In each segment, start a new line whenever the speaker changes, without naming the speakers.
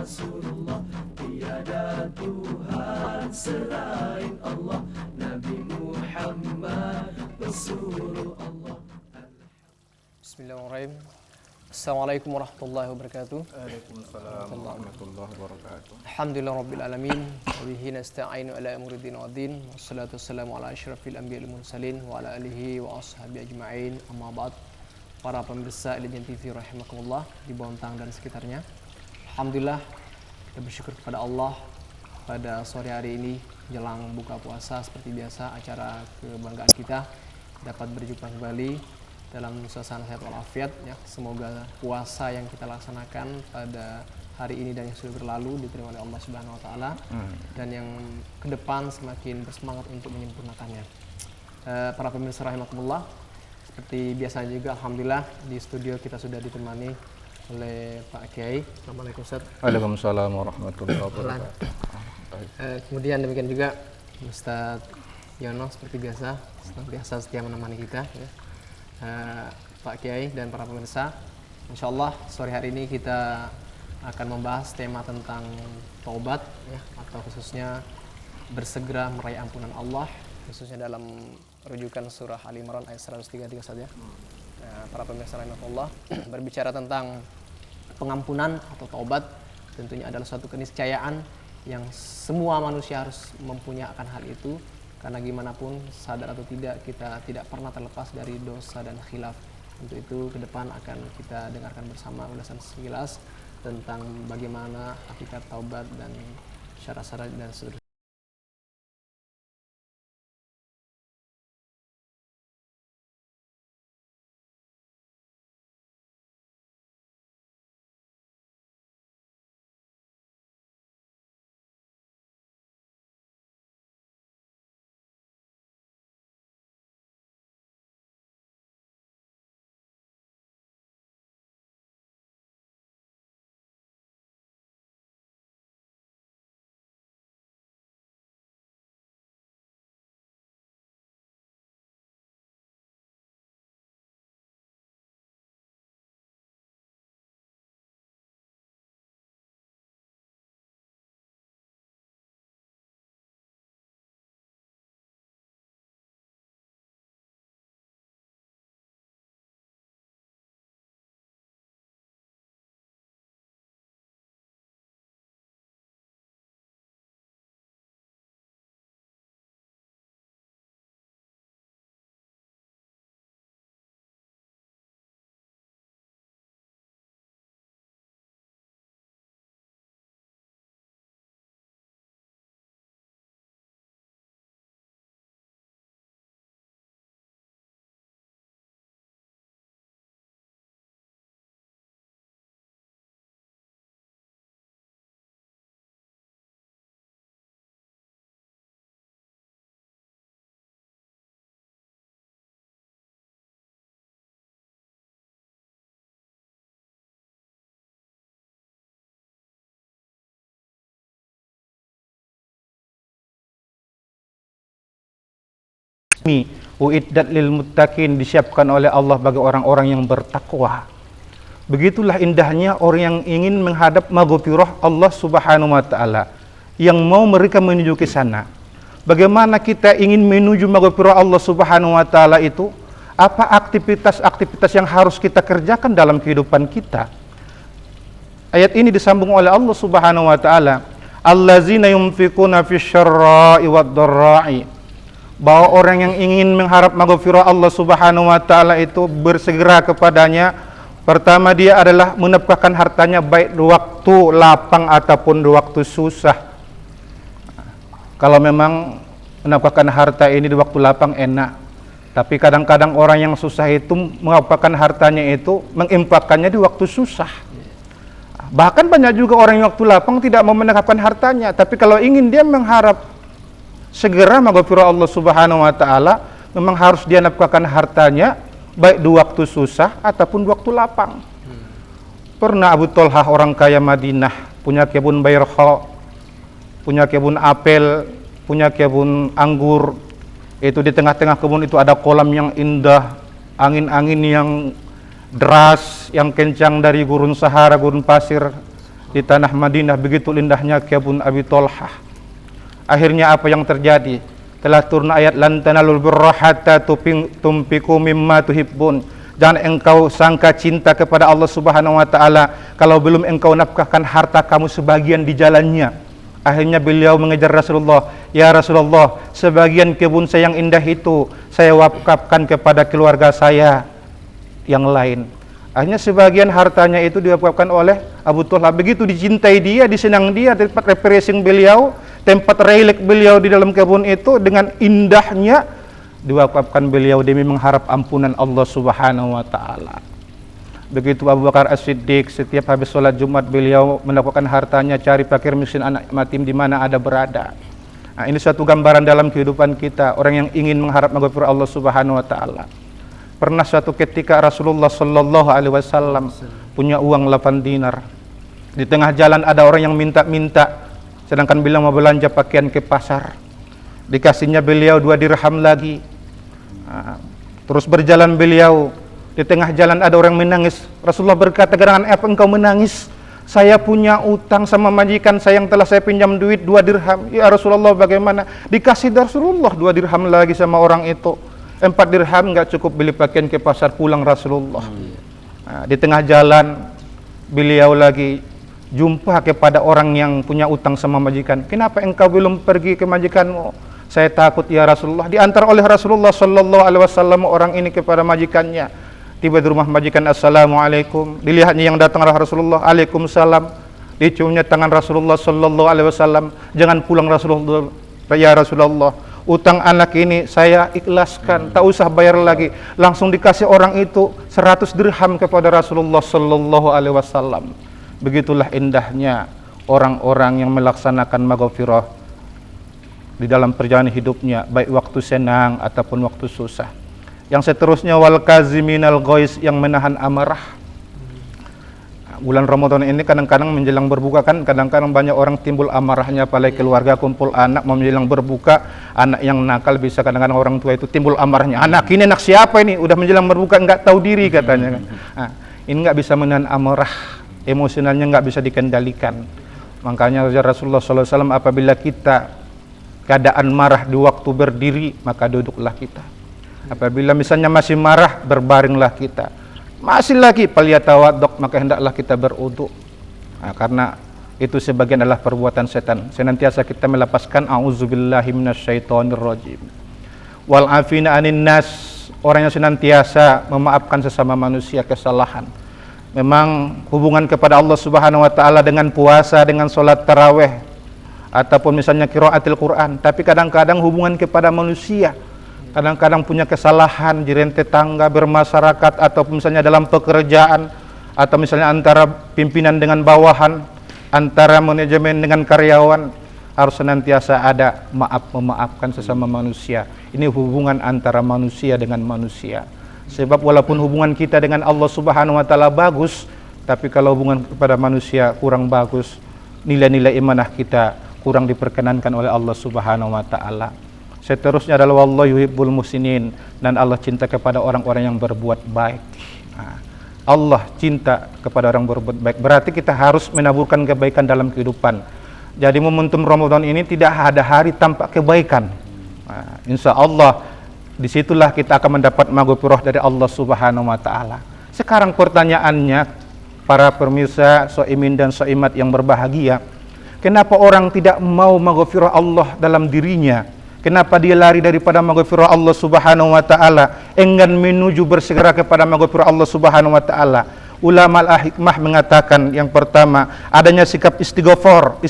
Rasulullah, tiada Tuhan selain Allah, Nabi Muhammad Rasulullah.
Bismillahirrahmanirrahim. Assalamualaikum warahmatullahi wabarakatuh.
Waalaikumsalam warahmatullahi wabarakatuh.
Alhamdulillah rabbil alamin, wa bihi nasta'inu ala umuriddin waddin, wassalatu wassalamu ala asyrafil anbiya'i wal mursalin wa ala alihi wa ashabihi ajma'in. Amma ba'd. Para pemirsa Iljan TV rahimakumullah di Bontang dan sekitarnya. Alhamdulillah kita bersyukur kepada Allah pada sore hari ini jelang buka puasa seperti biasa acara kebanggaan kita dapat berjumpa kembali dalam suasana sehat walafiat ya. Semoga puasa yang kita laksanakan pada hari ini dan yang sudah berlalu diterima oleh Allah Subhanahu wa taala dan yang ke depan semakin bersemangat untuk menyempurnakannya. Para pemirsa rahimakumullah, seperti biasa juga alhamdulillah di studio kita sudah ditemani oleh Pak Kiai. Assalamualaikum Ustaz.
Waalaikumsalam warahmatullahi wabarakatuh.
Kemudian demikian juga Ustaz Yono seperti biasa setia menemani kita ya. Pak Kiai dan para pemirsa, insyaallah sore hari ini kita akan membahas tema tentang taubat ya, atau khususnya bersegera meraih ampunan Allah, khususnya dalam rujukan surah Al Imran ayat 133 saja. Para pemirsa rahimakumullah, berbicara tentang pengampunan atau taubat tentunya adalah suatu keniscayaan yang semua manusia harus mempunyai akan hal itu. Karena gimana pun sadar atau tidak kita tidak pernah terlepas dari dosa dan khilaf. Untuk itu ke depan akan kita dengarkan bersama ulasan sekilas tentang bagaimana hakikat taubat dan syarat-syarat dan seterusnya.
Uiddat lil muttaqin, disiapkan oleh Allah bagi orang-orang yang bertakwa. Begitulah indahnya orang yang ingin menghadap maghfirah Allah Subhanahu wa taala, yang mau mereka menuju ke sana. Bagaimana kita ingin menuju maghfirah Allah Subhanahu wa taala itu? Apa aktivitas-aktivitas yang harus kita kerjakan dalam kehidupan kita? Ayat ini disambung oleh Allah Subhanahu wa taala, allazina yunfiquna fisyarra'i wad-dharra'i, bahwa orang yang ingin mengharap maghfirah Allah Subhanahu wa taala itu bersegera kepadanya. Pertama, dia adalah menafkahkan hartanya baik di waktu lapang ataupun di waktu susah. Kalau memang menafkahkan harta ini di waktu lapang enak, tapi kadang-kadang orang yang susah itu menafkahkan hartanya itu menginfakkannya di waktu susah. Bahkan banyak juga orang yang waktu lapang tidak mau menafkahkan hartanya, tapi kalau ingin dia mengharap segera maghfirah Allah Subhanahu wa taala, memang harus dia nafkahkan hartanya baik di waktu susah ataupun di waktu lapang. Pernah Abu Thalhah, orang kaya Madinah, punya kebun bayrha, punya kebun apel, punya kebun anggur. Itu di tengah-tengah kebun itu ada kolam yang indah, angin-angin yang deras yang kencang dari gurun Sahara, gurun pasir di tanah Madinah, begitu indahnya kebun Abi Tolhah. Akhirnya apa yang terjadi? Telah turun ayat lan tanalul birra hatta tunfiqu mimma tuhibbun. Jangan engkau sangka cinta kepada Allah Subhanahu wa taala kalau belum engkau nafkahkan harta kamu sebagian di jalannya. Akhirnya beliau mengejar Rasulullah, "Ya Rasulullah, sebagian kebun saya yang indah itu saya wakafkan kepada keluarga saya yang lain." Akhirnya sebagian hartanya itu diwakafkan oleh Abu Tolhah. Begitu dicintai dia, disenang dia, tempat refreshing beliau, tempat relek beliau di dalam kebun itu, dengan indahnya diwakafkan beliau demi mengharap ampunan Allah Subhanahu wa taala. Begitu Abu Bakar As-Siddiq, setiap habis sholat Jumat beliau mendapatkan hartanya, cari fakir miskin anak yatim di mana ada berada. Nah, ini suatu gambaran dalam kehidupan kita, orang yang ingin mengharap maghfirah Allah Subhanahu wa taala. Pernah suatu ketika Rasulullah sallallahu alaihi wasallam punya uang 8 dinar. Di tengah jalan ada orang yang minta-minta, sedangkan beliau mau belanja pakaian ke pasar. Dikasihnya beliau 2 dirham lagi. Terus berjalan beliau, di tengah jalan ada orang menangis. Rasulullah berkata, "Gerangan apa engkau menangis? Saya punya utang sama majikan saya yang telah saya pinjam duit 2 dirham. Ya Rasulullah, bagaimana?" Dikasih Rasulullah 2 dirham lagi sama orang itu. 4 dirham nggak cukup beli pakaian ke pasar, pulang Rasulullah. Nah, di tengah jalan beliau lagi jumpa kepada orang yang punya utang sama majikan. "Kenapa engkau belum pergi ke majikanmu?" "Saya takut ya Rasulullah." Diantar oleh Rasulullah sallallahu alaihi wasallam orang ini kepada majikannya. Tiba di rumah majikan, "Assalamualaikum." Dilihatnya yang datang adalah Rasulullah. "Waalaikumsalam." Diciumnya tangan Rasulullah sallallahu alaihi wasallam. "Jangan pulang Rasulullah, ya Rasulullah. Utang anak ini saya ikhlaskan, tak usah bayar lagi." Langsung dikasih orang itu 100 dirham kepada Rasulullah sallallahu alaihi wasallam. Begitulah indahnya orang-orang yang melaksanakan maghfirah di dalam perjalanan hidupnya, baik waktu senang ataupun waktu susah. Yang seterusnya, wal kaziminal ghaiz, yang menahan amarah. Bulan Ramadan ini kadang-kadang menjelang berbuka kan, kadang-kadang banyak orang timbul amarahnya, apalagi keluarga kumpul anak mau menjelang berbuka, anak yang nakal bisa kadang-kadang orang tua itu timbul amarahnya. "Anak ini anak siapa ini? Udah menjelang berbuka nggak tahu diri," katanya kan. Nah, ini nggak bisa menahan amarah, emosionalnya nggak bisa dikendalikan. Makanya Rasulullah SAW, apabila kita keadaan marah di waktu berdiri, maka duduklah kita. Apabila misalnya masih marah, berbaringlah kita. Masih lagi paliyatawadok, maka hendaklah kita berwudu. Nah, karena itu sebagian adalah perbuatan setan. Senantiasa kita melepaskan auzubillahi minasyaitonirrajim. Wal afina anin nas, orang yang senantiasa memaafkan sesama manusia kesalahan. Memang hubungan kepada Allah Subhanahu wa taala dengan puasa, dengan salat tarawih ataupun misalnya qiraatil Quran, tapi kadang-kadang hubungan kepada manusia, kadang-kadang punya kesalahan di tetangga, bermasyarakat, atau misalnya dalam pekerjaan, atau misalnya antara pimpinan dengan bawahan, antara manajemen dengan karyawan, harus senantiasa ada memaafkan sesama manusia. Ini hubungan antara manusia dengan manusia. Sebab walaupun hubungan kita dengan Allah Subhanahu wa taala bagus, tapi kalau hubungan kepada manusia kurang bagus, nilai-nilai imanah kita kurang diperkenankan oleh Allah Subhanahu wa taala. Seterusnya adalah wallahu yuhibbul muhsinin, dan Allah cinta kepada orang-orang yang berbuat baik. Nah, Allah cinta kepada orang berbuat baik, berarti kita harus menaburkan kebaikan dalam kehidupan. Jadi momentum Ramadan ini tidak ada hari tanpa kebaikan. Nah, insya Allah disitulah kita akan mendapat maghfirah dari Allah Subhanahu wa taala. Sekarang pertanyaannya, para pemirsa soimin dan soimat yang berbahagia, kenapa orang tidak mau maghfirah Allah dalam dirinya? Kenapa dia lari daripada maghfirah Allah Subhanahu wa taala, enggan menuju bersegera kepada maghfirah Allah Subhanahu wa taala? Ulama al-hikmah mengatakan, yang pertama, adanya sikap istighfar,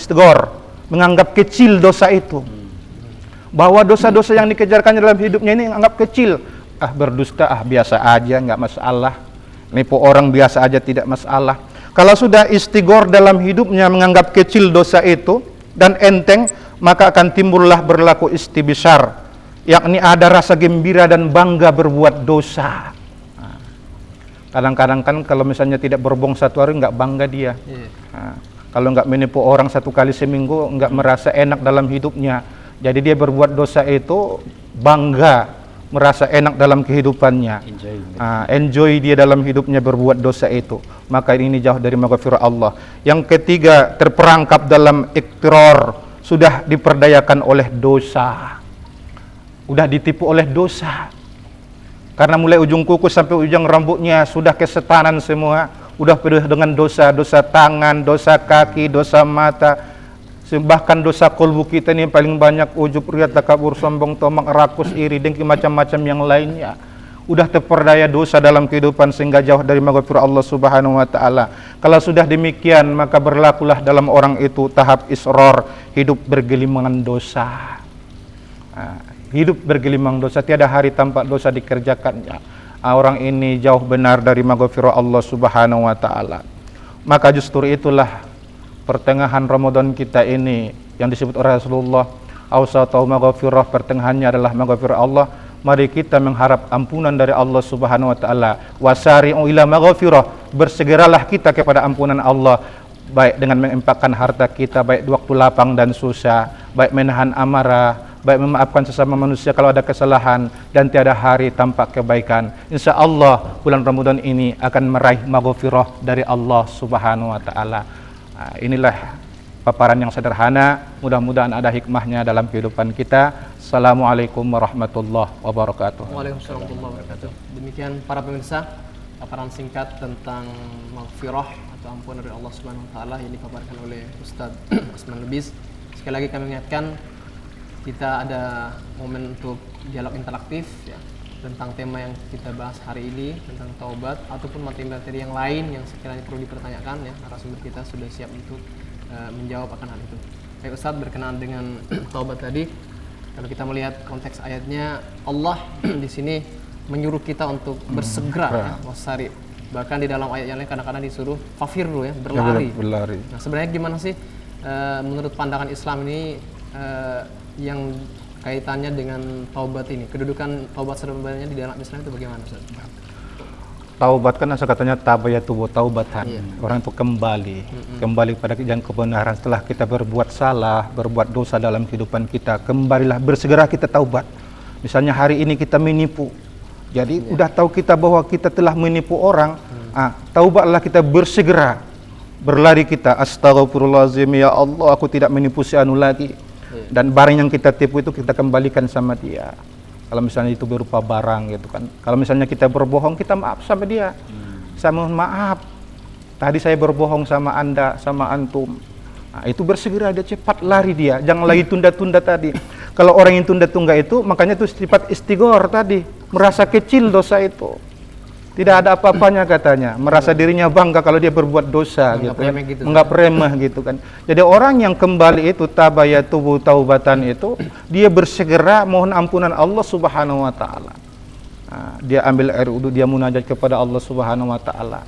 menganggap kecil dosa itu. Bahwa dosa-dosa yang dikejarkan dalam hidupnya ini anggap kecil. Berdusta, biasa aja, enggak masalah. Nipu orang biasa aja, tidak masalah. Kalau sudah istighfar dalam hidupnya, menganggap kecil dosa itu dan enteng, maka akan timbullah berlaku istibsar, yakni ada rasa gembira dan bangga berbuat dosa. Kadang-kadang kan kalau misalnya tidak berbohong 1 hari nggak bangga dia. Kalau nggak menipu orang 1 kali seminggu nggak merasa enak dalam hidupnya. Jadi dia berbuat dosa itu bangga merasa enak dalam kehidupannya, enjoy dia dalam hidupnya berbuat dosa itu, maka ini jauh dari maghfirah Allah. Yang ketiga, terperangkap dalam iktiror, sudah diperdayakan oleh dosa, udah ditipu oleh dosa, karena mulai ujung kuku sampai ujung rambutnya sudah kesetanan semua, udah penuh dengan dosa, dosa tangan, dosa kaki, dosa mata, bahkan dosa kolbu kita ini yang paling banyak, ujub, riya, takabur, sombong, tomak, rakus, iri, dengki, macam-macam yang lainnya. Udah terperdaya dosa dalam kehidupan sehingga jauh dari maghfirah Allah Subhanahu wa taala. Kalau sudah demikian, maka berlakulah dalam orang itu tahap isror, hidup bergelimangan dosa. Hidup bergelimang dosa, tiada hari tanpa dosa dikerjakannya. Orang ini jauh benar dari maghfirah Allah Subhanahu wa taala. Maka justru itulah pertengahan Ramadan kita ini yang disebut oleh Rasulullah, awsatu maghfirah, pertengahannya adalah maghfirah Allah. Mari kita mengharap ampunan dari Allah Subhanahu wa taala. Wasari'u ila maghfirah, bersegeralah kita kepada ampunan Allah, baik dengan menginfakkan harta kita, baik di waktu lapang dan susah, baik menahan amarah, baik memaafkan sesama manusia kalau ada kesalahan, dan tiada hari tanpa kebaikan. Insya Allah bulan Ramadan ini akan meraih maghfirah dari Allah Subhanahu wa taala. Inilah paparan yang sederhana, mudah-mudahan ada hikmahnya dalam kehidupan kita. Assalamualaikum warahmatullahi wabarakatuh.
Waalaikumsalam warahmatullahi wabarakatuh. Demikian para pemirsa, paparan singkat tentang maghfirah atau ampunan dari Allah Subhanahu wa taala yang dipaparkan oleh Ustaz Asman Lubis. Sekali lagi kami ingatkan, kita ada momen untuk dialog interaktif ya, tentang tema yang kita bahas hari ini, tentang taubat ataupun materi-materi yang lain yang sekiranya perlu dipertanyakan ya. Narasumber kita sudah siap untuk menjawab akan hal itu. Baik Ustaz, berkenaan dengan taubat tadi, kalau kita melihat konteks ayatnya, Allah di sini menyuruh kita untuk bersegera ya, wasari. Bahkan di dalam ayat yang lain kadang-kadang disuruh fafirru ya, berlari. Nah, sebenarnya gimana sih menurut pandangan Islam ini yang kaitannya dengan taubat ini, kedudukan taubat sebenarnya di dalam Islam itu bagaimana Ustaz?
Taubat kan asal katanya tabayatu taubatan. Orang itu kembali pada yang kebenaran. Setelah kita berbuat salah, berbuat dosa dalam kehidupan kita, kembalilah, bersegera kita taubat. Misalnya hari ini kita menipu, jadi udah tahu kita bahwa kita telah menipu orang, taubatlah, kita bersegera, berlari kita, astagfirullahaladzim, ya Allah aku tidak menipu si anu lagi. Dan barang yang kita tipu itu kita kembalikan sama dia. Kalau misalnya itu berupa barang gitu kan. Kalau misalnya kita berbohong, kita maaf sama dia. Saya mohon maaf, tadi saya berbohong sama Anda, sama antum. Nah, itu bersegera dia, cepat lari dia, jangan lagi tunda-tunda tadi. Kalau orang yang tunda-tunda itu, makanya itu sifat istigor tadi, merasa kecil dosa itu. Tidak ada apa-apanya katanya, merasa dirinya bangga kalau dia berbuat dosa, menganggap remeh gitu kan. Jadi orang yang kembali itu tabayatu taubatan itu, dia bersegera mohon ampunan Allah Subhanahu wa taala. Dia ambil air wudu, dia munajat kepada Allah Subhanahu wa taala,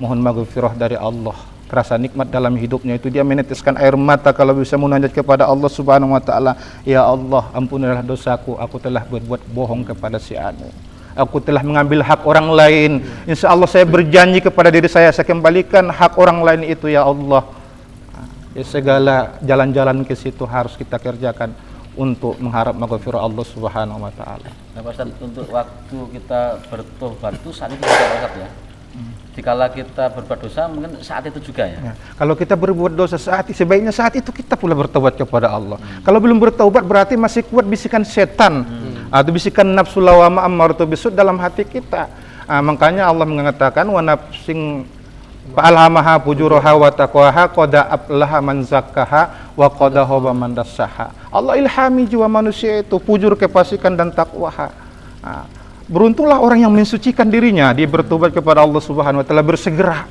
mohon maghfirah dari Allah. Terasa nikmat dalam hidupnya itu, dia meneteskan air mata kalau bisa munajat kepada Allah Subhanahu wa taala. Ya Allah, ampunilah dosaku, aku telah berbuat bohong kepada si anu. Aku telah mengambil hak orang lain. Insya Allah saya berjanji kepada diri saya kembalikan hak orang lain itu ya Allah. Ya, segala jalan-jalan ke situ harus kita kerjakan untuk mengharap maghfirah Allah Subhanahu wa taala.
Nah, Pak Ustaz, untuk waktu kita bertobat itu saat itu juga Ustaz ya. Jikalau kita berbuat dosa mungkin saat itu juga ya.
Kalau kita berbuat dosa sebaiknya saat itu kita pula bertobat kepada Allah. Kalau belum bertobat berarti masih kuat bisikan setan atau bisikan nafsu lawama ammaratu bisud dalam hati kita. Makanya Allah mengatakan wa nafsing fa'alhamaha fujuraha wa taqwaha qad aflaha man zakkaha wa qad khaba man dassaha. Allah ilhami jiwa manusia itu fujur, kefasikan dan takwa. Beruntunglah orang yang mensucikan dirinya, dia bertobat kepada Allah Subhanahu wa taala, bersegera,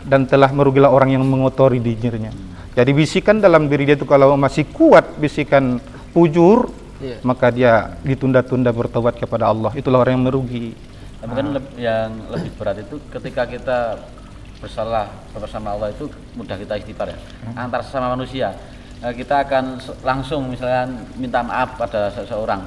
dan telah merugilah orang yang mengotori dirinya. Jadi bisikan dalam diri dia itu kalau masih kuat bisikan fujur, maka dia ditunda-tunda bertobat kepada Allah. Itulah orang yang merugi.
Tapi kan yang lebih berat itu ketika kita bersalah bersama Allah itu mudah kita istighfar ya. Antar sesama manusia kita akan langsung misalnya minta maaf pada seseorang.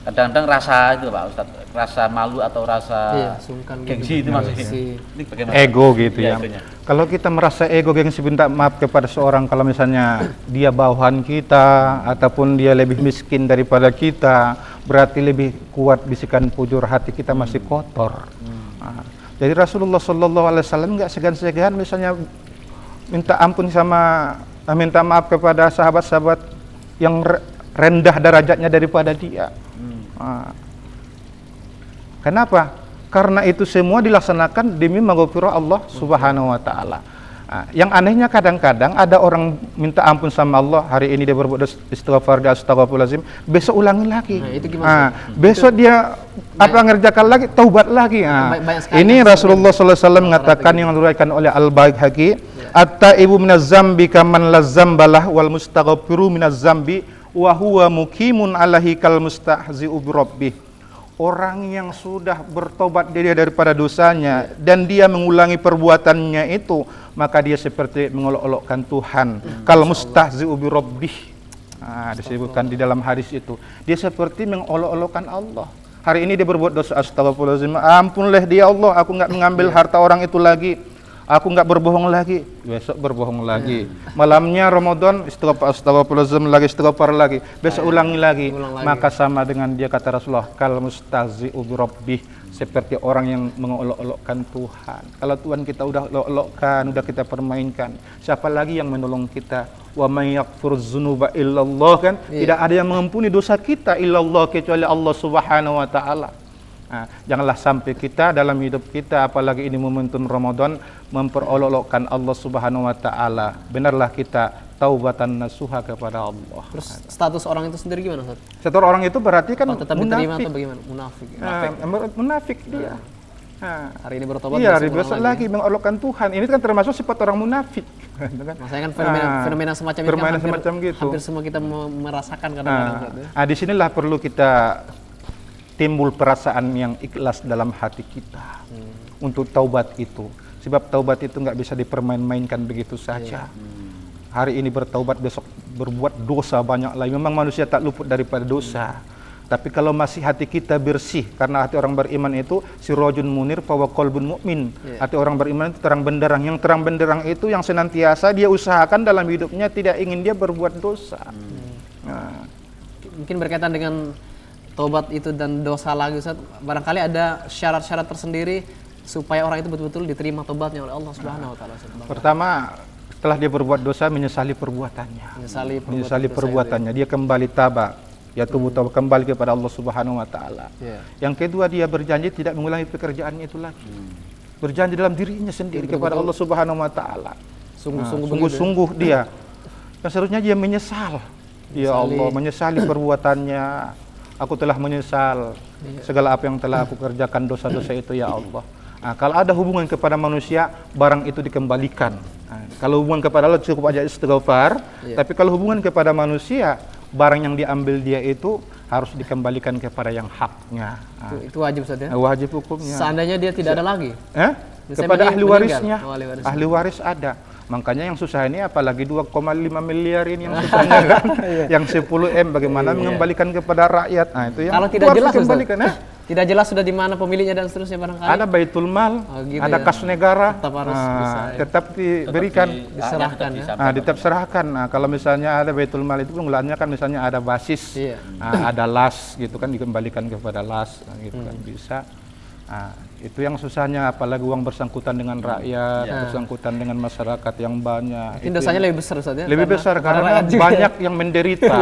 Kadang-kadang rasa itu Pak Ustadz, rasa malu atau rasa
sungkan
gengsi
gitu.
Itu maksudnya. Ini bagaimana?
Ego gitu ya.
Egonya.
Kalau kita merasa ego, gengsi, minta maaf kepada seorang, kalau misalnya dia bawahan kita ataupun dia lebih miskin daripada kita, berarti lebih kuat bisikan pujur hati kita masih kotor. Jadi Rasulullah Shallallahu Alaihi Wasallam nggak segan-segan misalnya minta ampun minta maaf kepada sahabat-sahabat yang rendah derajatnya daripada dia. Kenapa? Karena itu semua dilaksanakan demi maghfirah Allah Subhanahu wa taala. Yang anehnya kadang-kadang ada orang minta ampun sama Allah, hari ini dia berbuat istighfar, dia astagfirullahaladzim, besok ulangi lagi.
Itu gimana?
Besok dia ngerjakan lagi, taubat lagi. Ini Rasulullah sallallahu alaihi wasallam mengatakan yang diriwayatkan oleh Al-Baihaqi, at-taibu minaz zambi kaman la zambalah wal mustaghfiru minaz zambi wa huwa muqimun alaihi kal mustahzi'u bi rabbih. Orang yang sudah bertobat dia daripada dosanya dan dia mengulangi perbuatannya itu, maka dia seperti mengolok-olokkan Tuhan. Kal mustahzi'u bi rabbih. Disebutkan di dalam hadis itu, dia seperti mengolok-olokkan Allah. Hari ini dia berbuat dosa, astagfirullahaladzim, ampunlah dia Allah, aku nggak mengambil harta orang itu lagi, aku nggak berbohong lagi. Besok berbohong lagi. Malamnya Ramadan astagfirullahaladzim lagi, istighfar lagi, besok ulangi lagi. Maka sama dengan dia, kata Rasulullah, kal mustahzi'u bi rabbih, seperti orang yang mengolok-olokkan Tuhan. Kalau Tuhan kita udah olok-olokkan, udah kita permainkan, siapa lagi yang menolong kita? Wa may yaghfiruz dzunuba illallah, kan? Tidak ada yang mengampuni dosa kita illallah, kecuali Allah Subhanahu wa taala. Janganlah sampai kita dalam hidup kita, apalagi ini momentum Ramadan, memperolok-olokkan Allah Subhanahu wa taala. Benarlah kita taubatan nasuha kepada Allah.
Terus status orang itu sendiri gimana, Ustaz?
Status orang itu berarti kan
tetap diterima
munafik.
atau bagaimana? Munafik.
Munafik dia.
Hari ini bertobat,
Iya, besok lagi mengolokkan Tuhan. Ini kan termasuk sifat orang munafik.
Makanya kan fenomena semacam ini kan hampir semua kita merasakan kadang-kadang.
Di sinilah perlu kita timbul perasaan yang ikhlas dalam hati kita untuk taubat itu. Sebab taubat itu nggak bisa dipermain-mainkan begitu saja. Hari ini bertaubat, besok berbuat dosa banyak lagi. Memang manusia tak luput daripada dosa. Tapi kalau masih hati kita bersih, karena hati orang beriman itu sirajun munir fawa qalbun mu'min. Hati orang beriman itu terang benderang. Yang terang benderang itu yang senantiasa dia usahakan dalam hidupnya tidak ingin dia berbuat dosa.
Mungkin berkaitan dengan tobat itu dan dosa lagi, Ustaz, barangkali ada syarat-syarat tersendiri supaya orang itu betul-betul diterima tobatnya oleh Allah Subhanahu wa taala.
Pertama, setelah dia berbuat dosa, menyesali perbuatannya. Menyesali perbuatannya, dia kembali taba, ya tubuh taubat, kembali kepada Allah Subhanahu wa taala. Yang kedua, dia berjanji tidak mengulangi pekerjaannya itu lagi. Berjanji dalam dirinya sendiri kepada Allah Subhanahu wa taala. Sungguh-sungguh dia. Dan seterusnya dia menyesal. Ya Allah, menyesali perbuatannya. Aku telah menyesal segala apa yang telah aku kerjakan, dosa-dosa itu ya Allah. Kalau ada hubungan kepada manusia, barang itu dikembalikan. Kalau hubungan kepada Allah cukup aja istighfar. Tapi kalau hubungan kepada manusia, barang yang diambil dia itu harus dikembalikan kepada yang haknya.
Itu wajib, Ustaz, ya?
Wajib hukumnya.
Seandainya dia tidak ada lagi?
Kepada ahli warisnya. Ahli waris ada. Makanya yang susah ini apalagi 2,5 miliar ini yang susahnya kan. Yang 10 M bagaimana mengembalikan kepada rakyat. Itu yang
kalau tidak jelas,
dikembalikan.
Tidak jelas sudah di mana pemiliknya dan seterusnya barangkali.
Ada Baitul Mal, ada kas negara.
Tetap harus bisa,
tetap diberikan,
diserahkan ya.
Tetap serahkan. Kalau misalnya ada Baitul Mal itu pengelolaannya kan misalnya ada basis, ada las gitu kan, dikembalikan kepada las gitu kan bisa. Itu yang susahnya, apalagi uang bersangkutan dengan rakyat, bersangkutan dengan masyarakat yang banyak.
Itu dosanya lebih besar, Ustaz, ya?
Lebih besar karena banyak yang menderita.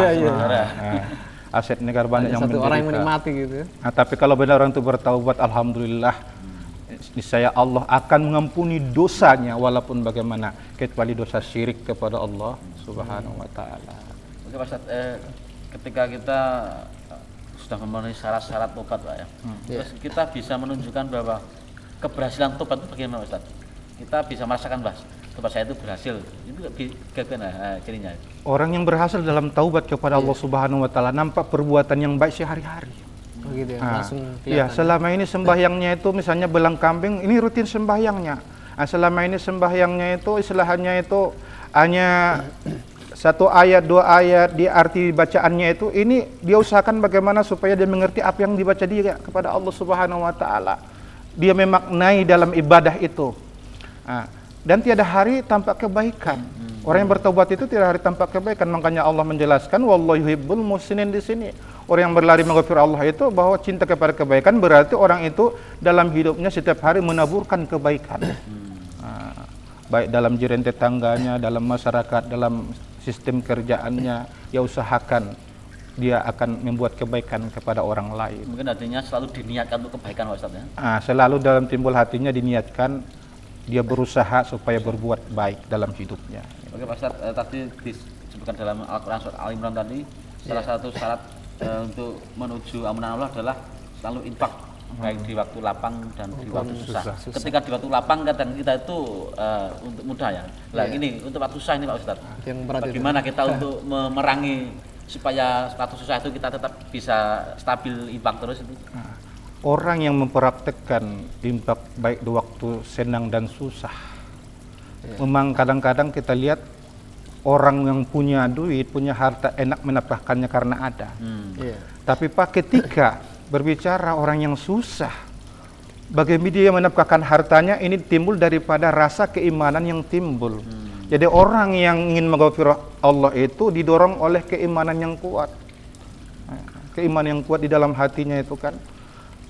Aset negara banyak yang menderita.
Orang yang menikmati gitu.
Tapi kalau benar orang itu bertaubat, alhamdulillah, niscaya Allah akan mengampuni dosanya walaupun bagaimana, kecuali dosa syirik kepada Allah Subhanahu wa taala.
Oke, Pak Ustaz, ketika kita sudah memenuhi syarat-syarat tobat, Pak, ya. Terus kita bisa menunjukkan bahwa keberhasilan tobat itu bagaimana, Ustaz? Kita bisa merasakan, Mas, tobat saya itu berhasil. Itu bagaimana cirinya?
Orang yang berhasil dalam taubat kepada Allah Subhanahu wa taala nampak perbuatan yang baik sehari-hari.
Begitu ya, langsung
kelihatan. Selama ini sembahyangnya itu misalnya belang kambing, ini rutin sembahyangnya. Selama ini sembahyangnya itu istilahnya itu hanya satu ayat, dua ayat, di arti bacaannya itu, ini dia usahakan bagaimana supaya dia mengerti apa yang dibaca dia kepada Allah Subhanahu wa taala. Dia memaknai dalam ibadah itu. Dan tiada hari tampak kebaikan. Orang yang bertaubat itu tiada hari tampak kebaikan. Makanya Allah menjelaskan wallahu yuhibbul muhsinin di sini. orang yang berlari menghafir Allah itu bahwa cinta kepada kebaikan berarti orang itu dalam hidupnya setiap hari menaburkan kebaikan. Baik dalam jiran tetangganya, dalam masyarakat, dalam sistem kerjaannya, ya usahakan dia akan membuat kebaikan kepada orang lain.
Mungkin artinya selalu diniatkan untuk kebaikan Pak Ustadz ya.
Selalu dalam timbul hatinya diniatkan dia berusaha supaya berbuat baik dalam hidupnya.
Oke Pak Ustadz, tadi disebutkan dalam Al-Quran surat Al-Imran tadi salah satu syarat untuk menuju ampunan Allah adalah selalu infak baik di waktu lapang dan di waktu susah. Ketika di waktu lapang kadang kita itu untuk mudah ya. Nah ini untuk waktu susah ini Pak Ustadz. Bagaimana kita untuk memerangi supaya waktu susah itu kita tetap bisa stabil infak terus itu?
Orang yang mempraktekkan infak baik di waktu senang dan susah, memang kadang-kadang kita lihat orang yang punya duit, punya harta enak menafkahkannya karena ada. Tapi Pak, ketika berbicara orang yang susah, bagaimana dia menafkahkan hartanya, ini timbul daripada rasa keimanan yang timbul. Jadi orang yang ingin maghfirah Allah itu didorong oleh keimanan yang kuat. Keimanan yang kuat di dalam hatinya itu kan.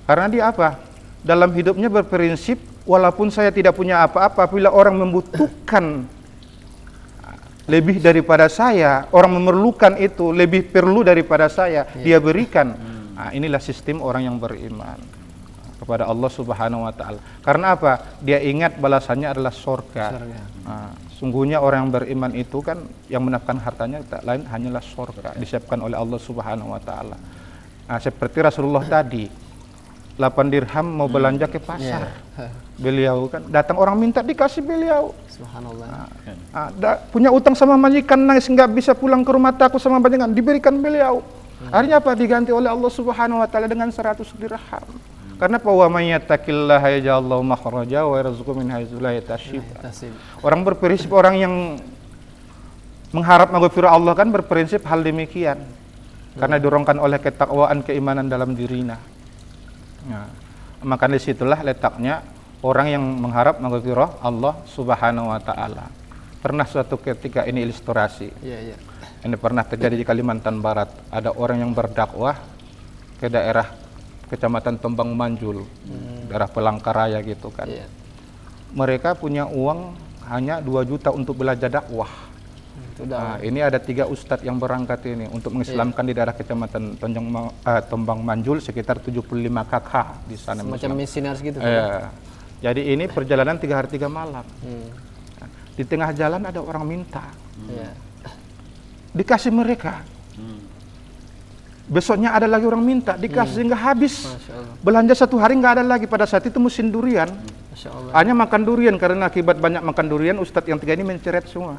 Karena dia apa? Dalam hidupnya berprinsip, walaupun saya tidak punya apa-apa, apabila orang membutuhkan lebih daripada saya, orang memerlukan itu lebih perlu daripada saya, dia berikan. Inilah sistem orang yang beriman kepada Allah Subhanahu wa taala. Karena apa? Dia ingat balasannya adalah surga. Sungguhnya orang yang beriman itu kan yang menafkahkan hartanya tak lain hanyalah surga, disiapkan oleh Allah Subhanahu wa taala. Seperti Rasulullah tadi 8 dirham mau belanja ke pasar. Beliau kan datang orang minta dikasih beliau.
Subhanallah.
Punya utang sama majikan nangis nggak bisa pulang ke rumah takut sama majikan diberikan beliau. Akhirnya apa? Diganti oleh Allah Subhanahu wa taala dengan 100 dirham. Karena wa may yattaqillaha yaj'al lahu makhraja wa yarzuqhu min haitsu la yahtasib. Orang berprinsip, orang yang mengharap maghfirah Allah kan berprinsip hal demikian. Karena didorongkan oleh ketakwaan, keimanan dalam dirinya. Maka disitulah letaknya orang yang mengharap maghfirah Allah Subhanahu wa taala. Pernah suatu ketika ini ilustrasi. Ini pernah terjadi di Kalimantan Barat. Ada orang yang berdakwah ke daerah Kecamatan Tombang Manjul, daerah Pelangkaraya gitu kan. Mereka punya uang hanya 2 juta untuk belajar dakwah. Ini ada 3 ustadz yang berangkat ini untuk mengislamkan di daerah Kecamatan Tombang Manjul sekitar 75 kakak di sana.
Macam misionaris gitu.
Jadi ini perjalanan 3 hari 3 malam. Di tengah jalan ada orang minta. Dikasih mereka. Besoknya ada lagi orang minta, dikasih nggak habis. Belanja 1 hari nggak ada lagi. Pada saat itu musim durian. Hanya makan durian, karena akibat banyak makan durian, ustadz yang 3 ini menceret semua.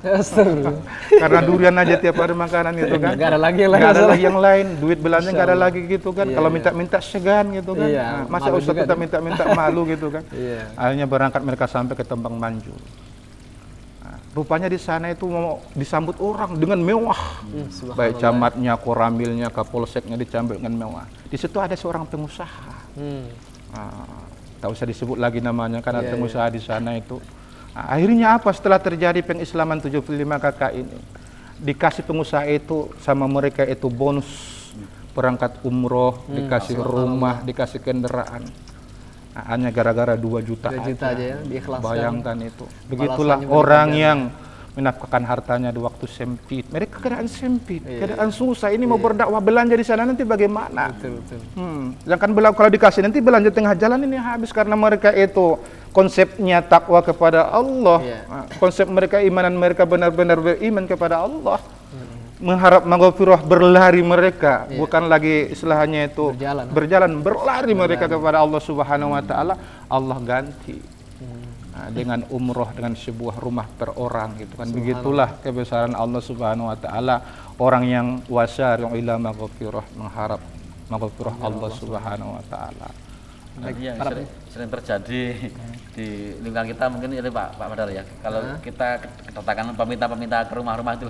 Karena durian aja tiap hari makanan gitu kan.
Nggak ada lagi yang lain.
Nggak ada lagi yang lain. Duit belanja nggak ada lagi gitu kan. Kalau minta-minta segan gitu kan. Masa ustadz kita minta-minta malu gitu kan. Akhirnya berangkat mereka sampai ke Tombang Manjul. Rupanya di sana itu mau disambut orang dengan mewah. Baik camatnya, koramilnya, kapolseknya disambut dengan mewah. Di situ ada seorang pengusaha. Tak usah disebut lagi namanya karena pengusaha di sana itu. Akhirnya apa setelah terjadi pengislaman 75 kakak ini? Dikasih pengusaha itu sama mereka itu bonus berangkat umroh, dikasih rumah, dikasih kendaraan. Hanya gara-gara 2 juta,
2 juta aja ya, diikhlaskan.
Bayangkan itu. Begitulah orang yang menafkahkan hartanya di waktu sempit. Mereka keadaan sempit, keadaan susah. Ini mau berdakwah belanja di sana nanti bagaimana? Sedangkan kalau dikasih nanti belanja tengah jalan ini habis karena mereka itu konsepnya takwa kepada Allah. Konsep mereka imanan mereka benar-benar beriman kepada Allah. Mengharap maghfirah berlari mereka, bukan lagi istilahnya itu berjalan berlari mereka kepada Allah Subhanahu wa taala. Allah ganti dengan umroh, dengan sebuah rumah per orang gitu kan. Begitulah kebesaran Allah Subhanahu wa taala. Orang yang wasari'u ila maghfirah, mengharap maghfirah Allah Subhanahu wa taala.
Yang sering terjadi di lingkungan kita mungkin ini Pak Badar ya. Kalau kita kedatangan peminta-peminta ke rumah-rumah itu,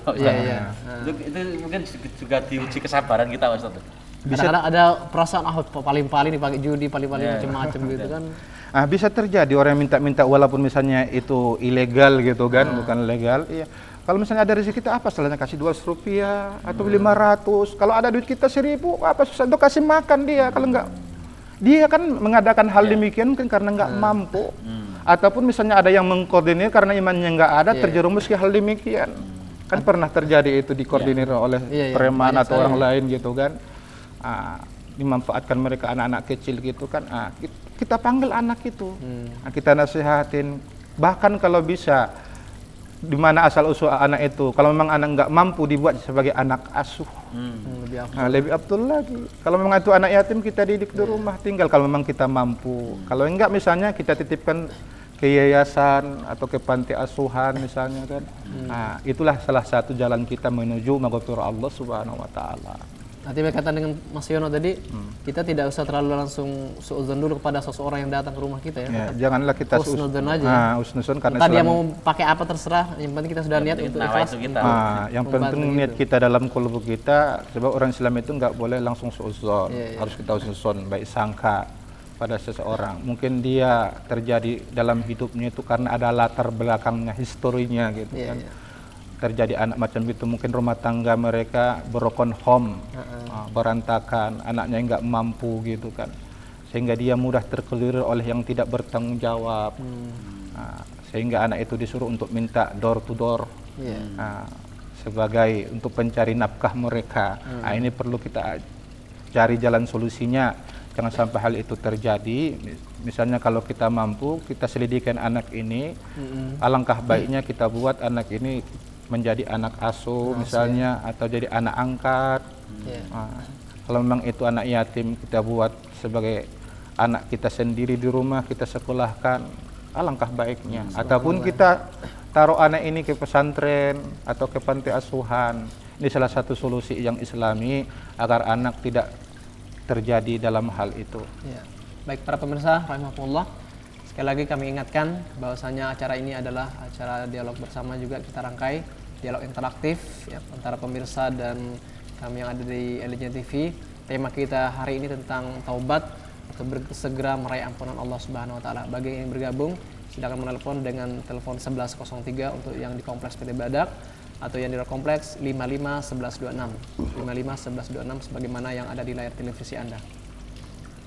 itu mungkin juga diuji kesabaran kita, Ustaz.
Kadang-kadang ada perasaan paling-paling dipakai judi, paling-paling macam-macam gitu kan.
Bisa terjadi orang yang minta-minta walaupun misalnya itu ilegal gitu kan, bukan legal. Kalau misalnya ada rezeki kita, apa salahnya kasih 200 rupiah atau 500? Kalau ada duit kita 1000, apa susah untuk kasih makan dia? Kalau enggak, dia kan mengadakan hal demikian mungkin karena enggak mampu. Ataupun misalnya ada yang mengkoordinir karena imannya enggak ada, terjerumus ke hal demikian. Kan pernah terjadi itu dikoordinir oleh preman atau orang lain gitu kan. Dimanfaatkan mereka anak-anak kecil gitu kan. Kita panggil anak itu, kita nasihatin. Bahkan kalau bisa, di mana asal usul anak itu, kalau memang anak nggak mampu dibuat sebagai anak asuh, lebih abdul lagi. Kalau memang itu anak yatim, kita didik di rumah tinggal kalau memang kita mampu. Kalau enggak misalnya kita titipkan ke yayasan atau ke panti asuhan misalnya kan. Itulah salah satu jalan kita menuju maghfirah Allah Subhanahu wa taala.
Nanti berkaitan dengan Mas Yono tadi, kita tidak usah terlalu langsung suudzon dulu kepada seseorang yang datang ke rumah kita ya.
Janganlah kita
husnuzon aja.
Husnuzon karena
entah dia mau pakai apa terserah, yang penting kita sudah niat untuk ikhlas.
Yang penting niat kita dalam kalbu kita, sebab orang Islam itu enggak boleh langsung suudzon. Harus kita husnuzon, baik sangka pada seseorang. Mungkin dia terjadi dalam hidupnya itu karena ada latar belakangnya, historinya gitu kan. Terjadi anak macam itu, mungkin rumah tangga mereka broken home, berantakan, anaknya enggak mampu gitu kan, sehingga dia mudah terkeliru oleh yang tidak bertanggung jawab, sehingga anak itu disuruh untuk minta door to door sebagai untuk pencari nafkah mereka. Ini perlu kita cari jalan solusinya, jangan sampai hal itu terjadi. Misalnya kalau kita mampu, kita selidikkan anak ini, alangkah baiknya kita buat anak ini menjadi anak asuh misalnya, atau jadi anak angkat. Kalau memang itu anak yatim, kita buat sebagai anak kita sendiri di rumah, kita sekolahkan, alangkah baiknya. Ataupun kita taruh anak ini ke pesantren atau ke panti asuhan. Ini salah satu solusi yang islami agar anak tidak terjadi dalam hal itu.
Baik para pemirsa rahimakumullah, sekali lagi kami ingatkan bahwasanya acara ini adalah acara dialog bersama, juga kita rangkai dialog interaktif ya, antara pemirsa dan kami yang ada di Elija TV. Tema kita hari ini tentang taubat atau segera meraih ampunan Allah Subhanahu wa taala. Bagi yang bergabung, silakan menelpon dengan telepon 1103 untuk yang di Kompleks PD Badak, atau yang di luar kompleks 55 1126 sebagaimana yang ada di layar televisi Anda.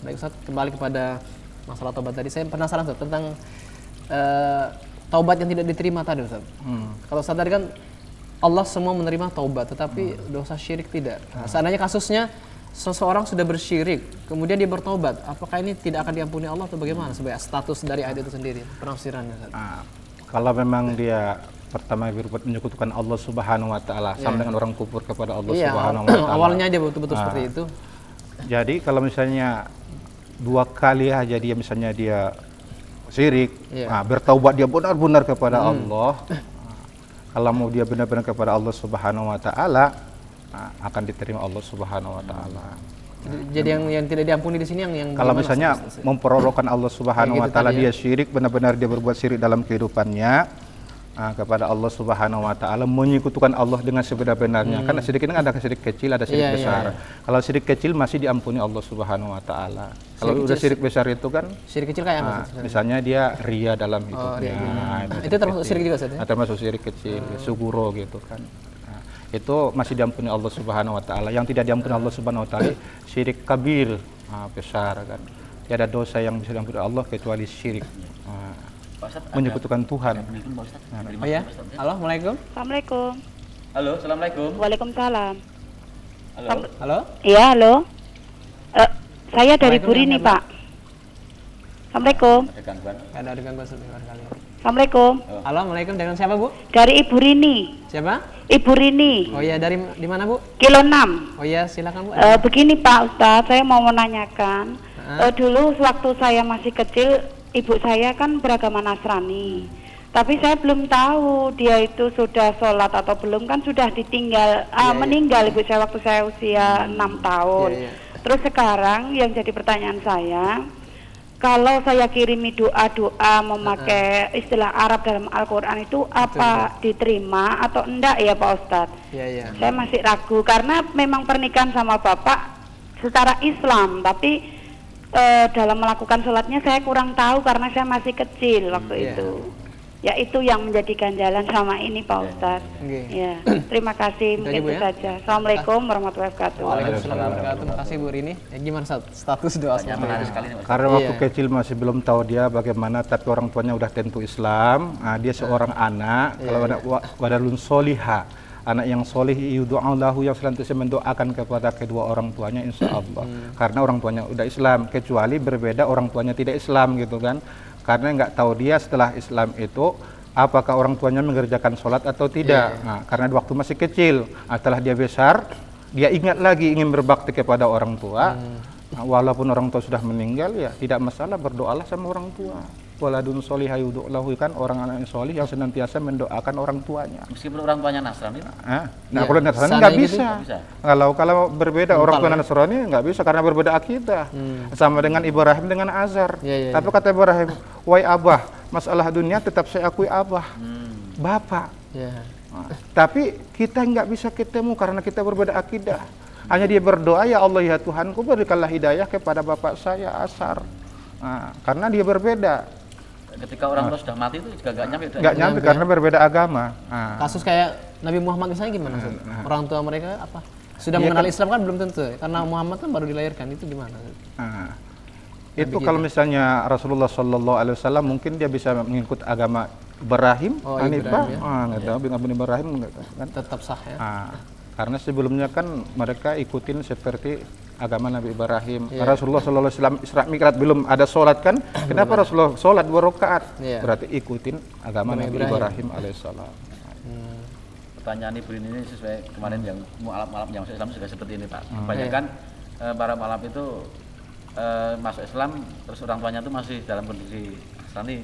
Baik Ustaz, kembali kepada masalah taubat tadi. Saya penasaran Ustaz tentang taubat yang tidak diterima tadi Ustaz. Kalau Ustaz tadi kan Allah semua menerima taubat, tetapi dosa syirik tidak. Seandainya kasusnya seseorang sudah bersyirik, kemudian dia bertaubat, apakah ini tidak akan diampuni Allah atau bagaimana sebagai status dari ayat itu sendiri, penafsirannya Ustaz?
Kalau memang dia pertama berbuat menyekutukan Allah Subhanahu wa taala, sama dengan orang kufur kepada Allah Subhanahu wa taala.
Awalnya dia betul-betul seperti itu.
Jadi kalau misalnya 2 kali aja dia misalnya dia syirik, bertaubat dia benar-benar kepada Allah. Kalau mau dia benar-benar kepada Allah Subhanahu wa taala, akan diterima Allah Subhanahu wa taala.
Jadi yang tidak diampuni di sini yang
kalau misalnya memperolokkan Allah Subhanahu wa taala, dia syirik, benar-benar dia berbuat syirik dalam kehidupannya kepada Allah Subhanahu wa taala, menyekutukan Allah dengan sebenar-benarnya. Karena syirik ini ada syirik kecil, ada syirik besar. Kalau syirik kecil masih diampuni Allah Subhanahu wa taala. Kalau udah syirik besar itu kan,
syirik kecil kayak apa?
Misalnya dia ria dalam hidupnya.
Itu termasuk syirik juga Ustaz ya?
Termasuk syirik kecil, suguro gitu kan. Itu masih diampuni Allah Subhanahu wa taala. Yang tidak diampuni Allah Subhanahu wa taala syirik kabir, besar kan. Tiada dosa yang bisa diampuni Allah kecuali syirik. Menyekutukan Tuhan.
Oh ya? Halo, Assalamualaikum.
Assalamualaikum.
Halo, Assalamualaikum.
Waalaikumsalam.
Halo.
Iya, halo. Saya dari Burini, Pak. Assalamualaikum.
Ada gangguan?
Ada gangguan sebentar kali.
Assalamualaikum.
Halo, Assalamualaikum, dengan siapa Bu?
Dari Ibu Rini.
Siapa?
Ibu Rini.
Oh iya, dari di mana Bu?
Kilo 6.
Oh iya, silakan Bu.
Begini Pak Ustadz, saya mau menanyakan. Dulu waktu saya masih kecil, ibu saya kan beragama Nasrani. Tapi saya belum tahu dia itu sudah sholat atau belum, kan sudah ditinggal, meninggal ibu saya waktu saya usia 6 tahun. Terus sekarang yang jadi pertanyaan saya, kalau saya kirimi doa-doa memakai istilah Arab dalam Al-Quran itu apa diterima atau enggak ya Pak Ustadz? Saya masih ragu karena memang pernikahan sama bapak secara Islam, tapi dalam melakukan sholatnya saya kurang tahu karena saya masih kecil waktu itu. Ya itu yang menjadi ganjalan selama ini Pak Ustadz.
Oke.
Ya, terima kasih.
Itu aja,
Mungkin
Bu,
itu
ya.
saja. Assalamualaikum warahmatullahi wabarakatuh.
Waalaikumsalam warahmatullahi wabarakatuh. Terima kasih Bu Rini. Gimana status doa
Banyak menarik sekali nih, Mas.
Karena waktu
Iya.
kecil masih belum tahu dia bagaimana, tapi orang tuanya udah tentu Islam. Dia seorang anak, kalau anak wadalun soliha, anak yang solih yudu'allahu, yang senantiasa mendoakan kepada kedua orang tuanya, insya Allah. Karena orang tuanya udah Islam, kecuali berbeda orang tuanya tidak Islam gitu kan. Karena nggak tahu dia setelah Islam itu apakah orang tuanya mengerjakan sholat atau tidak. Nah, karena waktu masih kecil, setelah dia besar, dia ingat lagi ingin berbakti kepada orang tua. Nah, walaupun orang tua sudah meninggal, ya tidak masalah, berdoalah sama orang tua. Waladun solihah yudu'lahu, kan orang anak yang solih yang senantiasa mendoakan orang tuanya.
Meskipun orang tuanya Nasrani, Pak.
Nah,
Ya,
kalau Nasrani
sana
nggak
gitu
bisa.
nggak bisa.
Kalau berbeda orang tua
ya.
Nasrani nggak bisa karena berbeda akidah. Sama dengan Ibrahim dengan Azar.
Ya, ya,
Tapi kata Ibrahim, wahai Abah, masalah dunia tetap saya akui Abah, Bapak.
Ya.
Nah, tapi kita nggak bisa ketemu karena kita berbeda akidah. Hanya dia berdoa, ya Allah ya Tuhanku, berikanlah hidayah kepada bapak saya Asar. Nah, karena dia berbeda.
Ketika orang tua sudah mati itu juga nggak nyampe.
Nggak nyampe karena berbeda agama. Nah,
Kasus kayak Nabi Muhammad misalnya gimana? Ustaz? Orang tua mereka apa? Sudah
Iya,
mengenal
kan?
Islam kan belum tentu. Karena Muhammad kan baru dilahirkan, itu gimana?
nah, itu kalau misalnya Rasulullah Shallallahu Alaihi Wasallam mungkin dia bisa mengikut agama Ibrahim,
Oh,
Hanifah,
Ibrahim, ya.
nggak tahu bin Ibrahim nggak tahu, kan?
Tetap sah ya.
Karena sebelumnya kan mereka ikutin seperti agama Nabi Ibrahim.
Iya.
Rasulullah Shallallahu Alaihi Wasallam Isra Mi'raj belum ada sholat kan? Kenapa Rasulullah sholat 2 rakaat?
Iya.
Berarti ikutin agama
Nabi
Nabi
Ibrahim.
Ibrahim alaihissalam.
Pertanyaan Ibu ini sesuai kemarin yang mualaf yang masuk Islam juga seperti ini, Pak. Kebanyakan para mualaf itu masuk Islam terus orang tuanya itu masih dalam kondisi Nasrani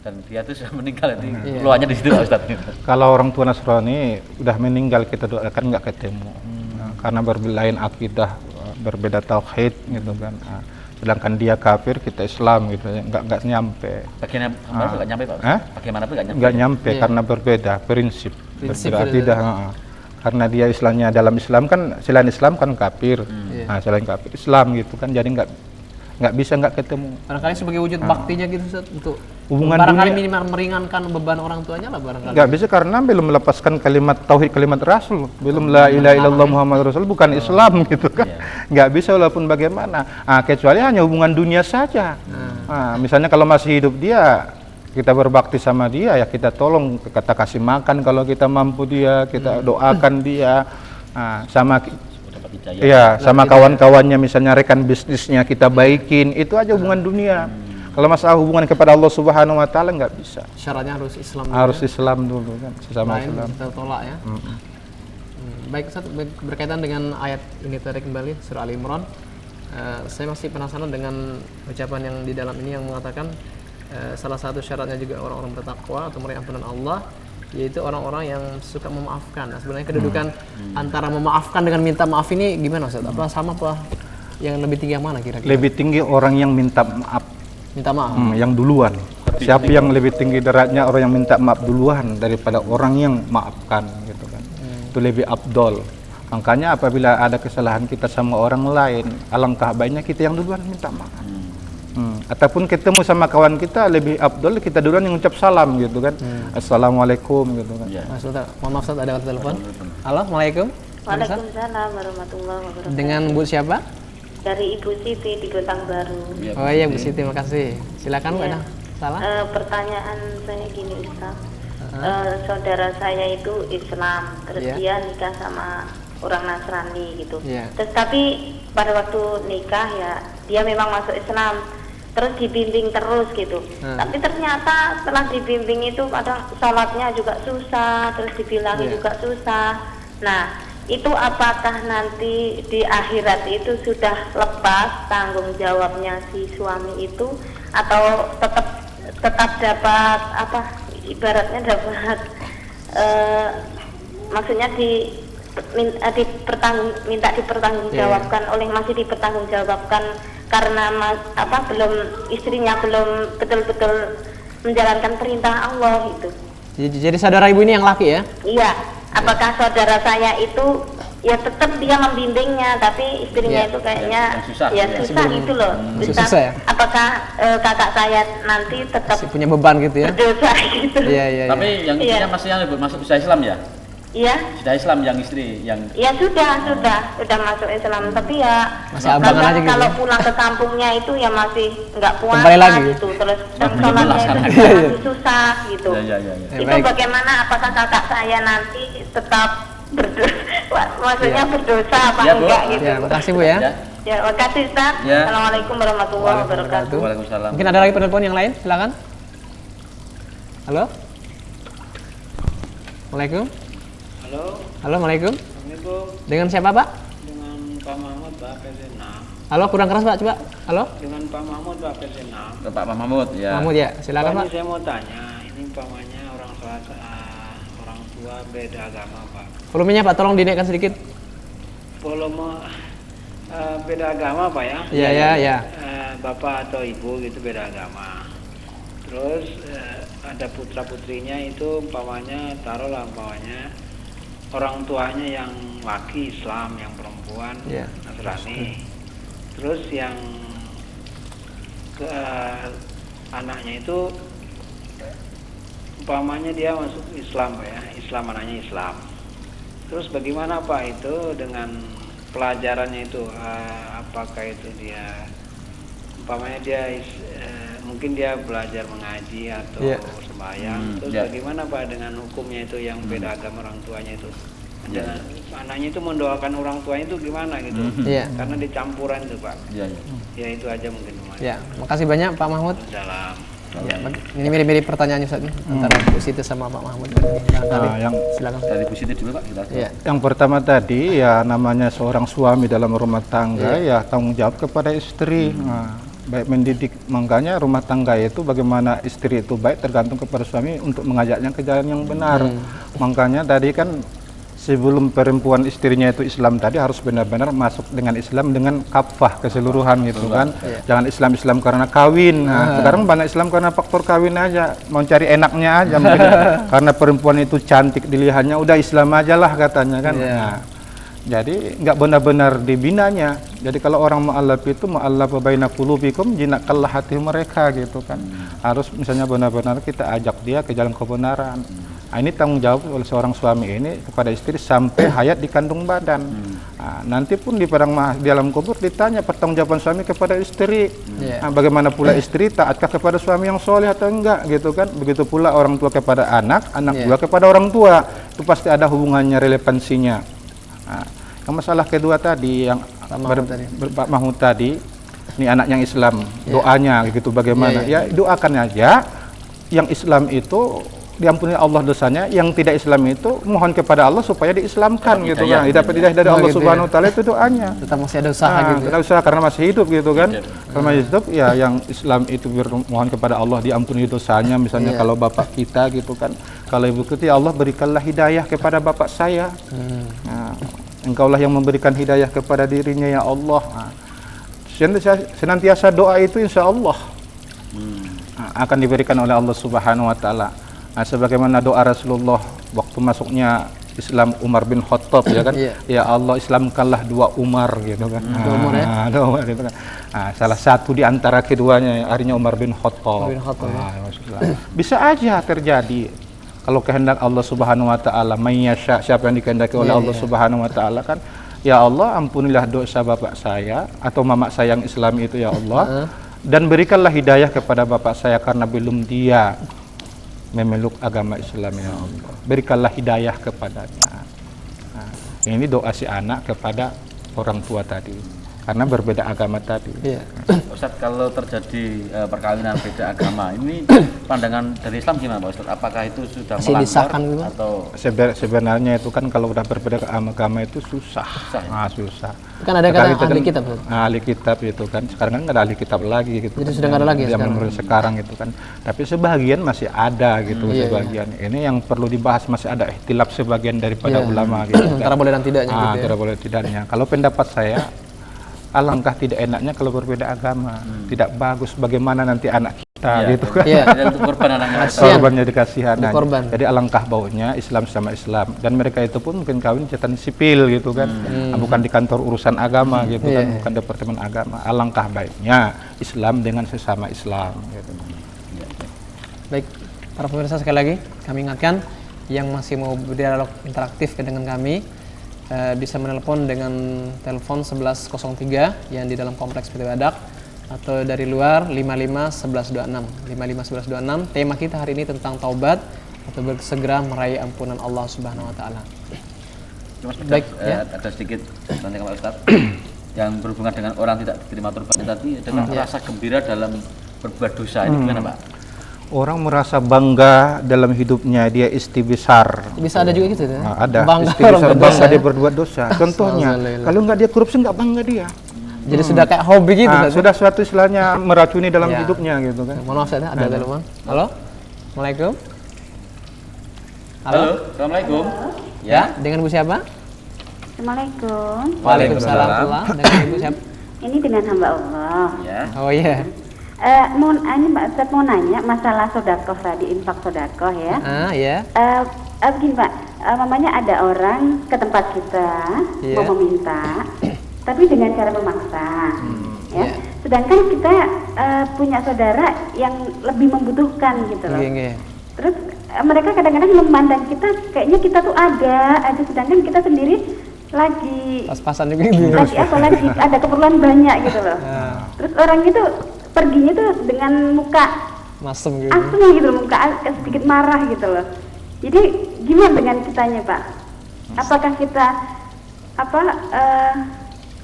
dan dia itu sudah meninggal, jadi keluarnya di situ, Pak Ustadz.
Kalau orang tua Nasrani udah meninggal, kita doakan nggak ketemu. Nah, karena berbeda akidah, berbeda tauhid gitu kan. Nah, sedangkan dia kafir, kita Islam gitu, nggak nyampe.
Bagaimana pun nggak nyampe, Pak. Bagaimana pun nggak nyampe.
Nggak nyampe
Iya.
karena berbeda prinsip
Prinsip
berbeda
itu.
akidah. Karena dia Islamnya dalam Islam kan, selain Islam kan kafir.
Iya.
Nah, selain kafir Islam gitu kan, jadi nggak bisa nggak ketemu.
Barangkali sebagai wujud baktinya gitu Ustaz, untuk
Hubungan
barangkali
dunia-
minimal meringankan beban orang tuanya lah barangkali.
Nggak bisa karena belum melepaskan kalimat tauhid, kalimat Rasul, belum la ilaha illallah Muhammad Rasul, bukan Islam gitu kan. Nggak bisa walaupun bagaimana. Kecuali hanya hubungan dunia saja. Misalnya kalau masih hidup dia, kita berbakti sama dia, ya kita tolong, kita kasih makan kalau kita mampu dia, kita doakan dia. Sama
Dapat hidayah.
ya, sama kawan-kawannya misalnya rekan bisnisnya kita baikin, itu aja hubungan dunia. Kalau masalah hubungan kepada Allah Subhanahu wa taala nggak bisa.
Syaratnya harus Islam.
Harus Islam dulu kan, sesama
Lain
Islam.
kita tolak ya. Baik Ustaz, berkaitan dengan ayat ini tadi kembali surah Ali Imran. Saya masih penasaran dengan ucapan yang di dalam ini yang mengatakan salah satu syaratnya juga orang-orang bertakwa atau meraih ampunan Allah, yaitu orang-orang yang suka memaafkan. Nah, sebenarnya kedudukan antara memaafkan dengan minta maaf ini gimana Ustaz? Apa sama apa yang lebih tinggi yang mana kira-kira?
Lebih tinggi orang yang minta maaf,
Minta maaf.
yang duluan. Siapa yang lebih tinggi derajatnya, orang yang minta maaf duluan daripada orang yang maafkan gitu kan. Itu lebih afdol. Makanya apabila ada kesalahan kita sama orang lain, alangkah baiknya kita yang duluan minta maaf. Ataupun ketemu sama kawan kita, lebih afdol kita duluan yang ucap salam gitu kan. Assalamualaikum gitu kan.
Ya.
Mas Ustaz, mohon maaf Ustaz, ada telepon. Halo, Assalamualaikum.
Waalaikumsalam warahmatullahi wabarakatuh.
Dengan Bu siapa?
Dari Ibu Siti di Gotang Baru.
Oh iya Bu Siti, terima kasih. Silakan Bu,
Iya.
ada salah?
Pertanyaan saya gini Ustaz. Saudara saya itu Islam, terus
Iya.
dia nikah sama orang Nasrani gitu.
Iya.
Terus tapi pada waktu nikah ya dia memang masuk Islam, terus dibimbing terus gitu. Tapi ternyata setelah dibimbing itu kadang sholatnya juga susah, terus dibilangi
Iya.
juga susah. Nah, itu apakah nanti di akhirat itu sudah lepas tanggung jawabnya si suami itu, atau tetap dapat apa, ibaratnya dapat maksudnya minta dipertanggungjawabkan masih dipertanggungjawabkan karena belum istrinya belum betul-betul menjalankan perintah Allah itu.
Jadi saudara ibu ini yang laki ya?
Iya, apakah saudara saya itu ya tetap dia membimbingnya, tapi istrinya
Iya.
itu kayaknya
Yang susah.
ya
Iya.
susah gitu loh.
Masih
Ustaz,
susah ya?
apakah kakak saya nanti tetap
Masih punya beban gitu ya.
berdosa gitu?
Iya, iya, iya.
Tapi yang istrinya
Iya.
masih yang masuk sudah Islam ya?
Iya.
Sudah Islam yang istri yang
Ya sudah masuk Islam, tapi ya
Masih abangan
kadang
aja gitu
kalau
ya?
pulang ke kampungnya itu ya masih nggak puasa
Kembali lagi.
gitu, terus dan
Belum
sholatnya
pulas
itu
kan?
juga masih susah gitu.
ya.
Ya,
Itu
baik.
bagaimana? Apakah kakak saya nanti tetap berdosa, maksudnya
Ya.
berdosa apa
Ya, Bu.
enggak gitu?
Ya, makasih Bu ya.
Ya.
Ya, makasih Ustaz.
Ya.
Assalamualaikum warahmatullahi wabarakatuh.
Waalaikumsalam.
Mungkin ada lagi penelpon yang lain, silakan. Halo. Assalamualaikum.
Halo,
Halo, Assalamualaikum.
Assalamualaikum.
Dengan siapa Pak?
Dengan Pak Mahmud, Pak PT6.
Halo, kurang keras Pak, coba. Halo.
Dengan Pak Mahmud, Pak PT6.
Ke Pak Mahmud ya.
Mahmud ya, silakan
Pak,
Pak.
ini saya mau tanya, ini umpamanya orang tua beda agama, Pak.
Volumenya Pak, tolong dinaikkan sedikit.
Volume beda agama, Pak ya?
Iya, iya, iya.
Bapak atau ibu gitu beda agama. Terus ada putra putrinya itu umpamanya taruhlah umpamanya orang tuanya yang laki Islam, yang perempuan
Iya.
Nasrani. Terus yang anaknya itu umpamanya dia masuk Islam, Pak ya, Islam, anaknya Islam. Terus bagaimana Pak itu dengan pelajarannya itu, apakah itu dia umpamanya dia mungkin dia belajar mengaji atau
Iya.
sembahyang, terus
iya.
bagaimana Pak dengan hukumnya itu yang beda agama orang tuanya itu? Dan anaknya itu mendoakan orang tuanya itu gimana gitu?
Iya.
Karena dicampuran itu Pak.
Iya, iya.
Ya itu aja mungkin Mas.
Ya, makasih banyak Pak Mahmud.
Dalam
Ya, ini mirip-mirip pertanyaannya Ustaz nih, antara Bu Siti sama Pak Mahmud. Barangkali. Silakan.
Dari Bu Siti dulu Pak, kita.
Iya.
Yang pertama tadi ya namanya seorang suami dalam rumah tangga ya tanggung jawab kepada istri. Nah, baik mendidik, makanya rumah tangga itu bagaimana istri itu baik tergantung kepada suami untuk mengajaknya ke jalan yang benar. Makanya tadi kan sebelum perempuan istrinya itu Islam tadi harus benar-benar masuk dengan Islam dengan kafah keseluruhan gitu kan. Jangan Islam karena kawin. Nah, sekarang banyak Islam karena faktor kawin aja, mau cari enaknya aja mungkin. Karena perempuan itu cantik dilihatnya udah Islam aja lah katanya kan. Nah, jadi nggak benar-benar dibinanya. Jadi kalau orang mu'allaf itu mu'allaf baina qulubikum, jinakkanlah hati mereka gitu kan. Harus misalnya benar-benar kita ajak dia ke jalan kebenaran. Nah, ini tanggung jawab oleh seorang suami ini kepada istri sampai hayat di kandung badan. Nah, nanti pun di dalam kubur ditanya pertanggungjawaban suami kepada istri. Nah, bagaimana pula istri taatkah kepada suami yang soleh atau enggak gitu kan? Begitu pula orang tua kepada anak, anak juga kepada orang tua. Itu pasti ada hubungannya, relevansinya. Nah, yang masalah kedua tadi yang Pak Mahmud tadi, ini anak yang Islam, doanya gitu bagaimana? Ya doakan aja yang Islam itu diampuni Allah dosanya, yang tidak Islam itu mohon kepada Allah supaya diislamkan gitu kan. Dapat hidayah dari Allah Subhanahu wa taala itu doanya.
Tetap masih ada usaha gitu.
Tidak usaha karena masih hidup gitu kan. Karena masih hidup ya yang Islam itu mohon kepada Allah diampuni dosanya, misalnya kalau bapak kita gitu kan. Kalau ibu kita, ya Allah berikanlah hidayah kepada bapak saya. Nah, Engkaulah yang memberikan hidayah kepada dirinya ya Allah. Nah, senantiasa doa itu insya Allah akan diberikan oleh Allah Subhanahu wa taala. Nah, sebagaimana doa Rasulullah waktu masuknya Islam Umar bin Khattab ya kan, ya Allah Islamkanlah dua Umar gitu kan.
Dua Umar ya.
Dua Umar gitu kan. Nah, salah satu di antara keduanya harinya Umar bin Khattab. Bisa aja terjadi kalau kehendak Allah Subhanahu wa taala, mayyasha, siapa yang dikehendaki oleh Allah Subhanahu wa taala kan. Ya Allah ampunilah dosa bapak saya atau mama saya yang Islam itu ya Allah, dan berikanlah hidayah kepada bapak saya karena belum dia memeluk agama Islam ya Allah. Berikanlah hidayah kepadanya. Nah, ini doa si anak kepada orang tua tadi karena berbeda agama tadi.
Ustadz, kalau terjadi perkawinan beda agama, ini pandangan dari Islam gimana Pak Ustadz? Apakah itu sudah
Masih
melanggar
disahkan gitu?
atau
Sebenarnya itu kan kalau udah berbeda agama itu susah. Susah.
Kan ada
Sekarang
kata
itu
ahli
kan-
kitab. Ustaz.
ahli kitab itu kan sekarang kan nggak ada ahli kitab lagi gitu.
Jadi sudah nggak ada lagi ya
zaman
sekarang?
sekarang itu kan. Tapi sebagian masih ada gitu sebagian. Ini yang perlu dibahas, masih ada ikhtilaf sebagian daripada ulama gitu.
Antara boleh dan tidaknya gitu ya.
Antara boleh tidaknya. Kalau pendapat saya alangkah tidak enaknya kalau berbeda agama. Tidak bagus bagaimana nanti anak kita Nah,
Iya,
gitu kan.
Iya.
Dan untuk korban anaknya.
Kasihan.
Korbannya dikasihan.
Untuk korban.
Jadi alangkah baunya Islam sama Islam, dan mereka itu pun mungkin kawin catatan sipil gitu kan. Bukan di kantor urusan agama gitu kan,
Iya.
bukan departemen agama. Alangkah baiknya Islam dengan sesama Islam gitu.
Baik, para pemirsa sekali lagi kami ingatkan yang masih mau berdialog interaktif dengan kami bisa menelpon dengan telepon 1103 yang di dalam kompleks PT Badak, atau dari luar 55 1126. Tema kita hari ini tentang taubat atau bersegera meraih ampunan Allah Subhanahu wa taala.
Mas,
Baik, ya.
ada sedikit nanti kalau Ustaz yang berhubungan dengan orang tidak diterima taubatnya tadi adalah rasa gembira dalam berbuat dosa. Ini gimana, Pak?
Orang merasa bangga dalam hidupnya, dia istibisar.
Bisa ada juga gitu ya.
Nah, ada
Bangga
istibisar,
orang berdosa,
bangga
ya.
dia berbuat dosa. Contohnya,
Alhamdulillah.
kalau nggak dia korupsi nggak bangga dia.
Jadi sudah kayak hobi gitu.
Nah,
Ustaz, ya?
sudah suatu istilahnya meracuni dalam
Ya.
hidupnya gitu kan.
Mohon maaf saya ada telepon. Halo. Assalamualaikum.
Halo, Assalamualaikum. Ya.
Dengan Bu siapa?
Assalamualaikum.
Waalaikumsalam warahmatullahi. Dengan Ibu siapa?
Ini dengan hamba Allah.
Ya.
Oh iya.
Ini Mbak Ustadz mau nanya masalah sodakoh tadi, infak sodakoh ya.
Iya.
Begini Pak, mamanya ada orang ke tempat kita
Iya.
mau meminta, tapi dengan cara memaksa, ya.
Iya.
Sedangkan kita punya saudara yang lebih membutuhkan gitu loh.
Iya, iya.
Terus mereka kadang-kadang memandang kita kayaknya kita tuh ada, sedangkan kita sendiri lagi
Pas-pasan juga gitu.
lagi ada keperluan banyak gitu loh. Terus orang itu perginya tuh dengan muka
Masem gitu.
asem gitu loh, muka sedikit marah gitu loh. Jadi gimana dengan kitanya Pak? Apakah kita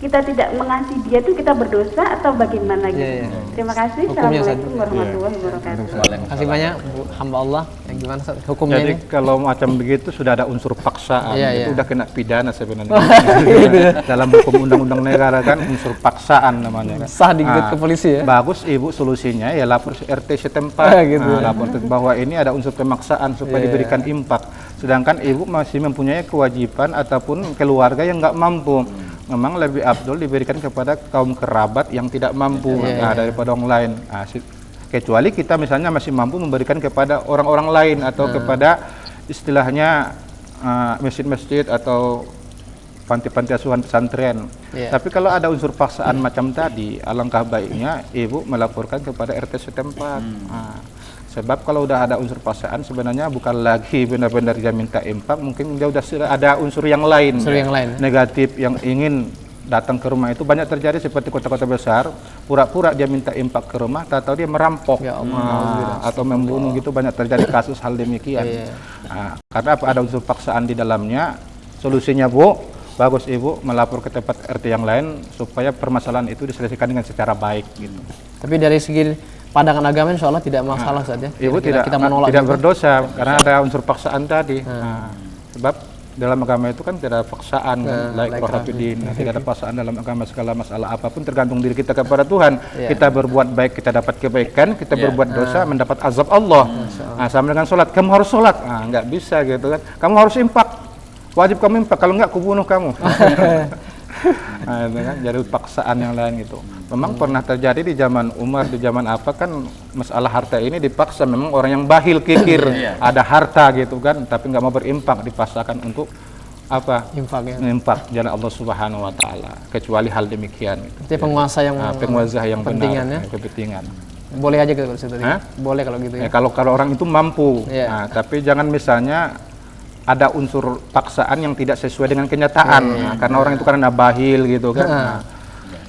kita tidak mengasihi dia tuh kita berdosa atau bagaimana gitu?
Iya, iya.
Terima kasih.
Hukumnya,
Assalamualaikum
Ustaz.
warahmatullahi wabarakatuh.
Terima kasih banyak Bu hamba Allah. Yang gimana Ustaz, hukumnya
Jadi
ini?
kalau macam begitu sudah ada unsur paksaan,
Iya,
itu
iya.
udah kena pidana sebenarnya. Dalam hukum undang-undang negara kan unsur paksaan namanya kan.
Sah digugat ke polisi ya?
Bagus ibu solusinya ya lapor RT setempat.
Gitu ya.
Lapor bahwa ini ada unsur pemaksaan supaya
Iya.
diberikan impak. Sedangkan ibu masih mempunyai kewajiban ataupun keluarga yang nggak mampu. Memang lebih afdol diberikan kepada kaum kerabat yang tidak mampu daripada orang lain. Kecuali kita misalnya masih mampu memberikan kepada orang-orang lain atau kepada istilahnya masjid-masjid atau panti-panti asuhan pesantren.
Iya.
Tapi kalau ada unsur paksaan macam tadi, alangkah baiknya ibu melaporkan kepada RT setempat. Sebab kalau udah ada unsur paksaan sebenarnya bukan lagi benar-benar dia minta impak, mungkin dia udah ada unsur yang lain,
Unsur yang lain, ya?
negatif yang ingin datang ke rumah. Itu banyak terjadi seperti kota-kota besar, pura-pura dia minta impak ke rumah, tahu dia merampok
Ya Allah.
atau membunuh gitu, banyak terjadi kasus hal demikian.
Iya.
Karena apa, ada unsur paksaan di dalamnya. Solusinya Bu, bagus ibu melapor ke tempat RT yang lain supaya permasalahan itu diselesaikan dengan secara baik gitu.
Tapi dari segi pandangan agama insya Allah tidak masalah saja.
Ibu tidak
kita menolak
tidak
gitu.
berdosa karena ada unsur paksaan tadi. Sebab dalam agama itu kan tidak ada paksaan,
la ikraha
tidak ada paksaan dalam agama. Segala masalah apapun tergantung diri kita kepada Tuhan.
Iya.
Kita berbuat baik kita dapat kebaikan, kita berbuat dosa mendapat azab Allah. Sama dengan sholat, kamu harus sholat, nggak bisa gitu kan. Kamu harus impak, wajib kamu impak, kalau nggak kubunuh kamu. Itu kan jadi paksaan yang lain gitu. Memang pernah terjadi di zaman Umar, di zaman apa kan masalah harta ini dipaksa. Memang orang yang bahil kikir ada harta gitu kan, tapi nggak mau berimpak, dipaksakan untuk apa?
Infak ya.
Impak jalan Allah Subhanahu Wa Taala. Kecuali hal demikian. Gitu.
Itu penguasa yang
penguasa yang
kepentingan
benar,
ya.
kepentingan.
Boleh aja gitu kalau tadi.
Hah?
Boleh kalau gitu ya.
Kalau orang itu mampu,
Iya.
tapi jangan misalnya ada unsur paksaan yang tidak sesuai dengan kenyataan. Karena orang itu karena bahil gitu kan.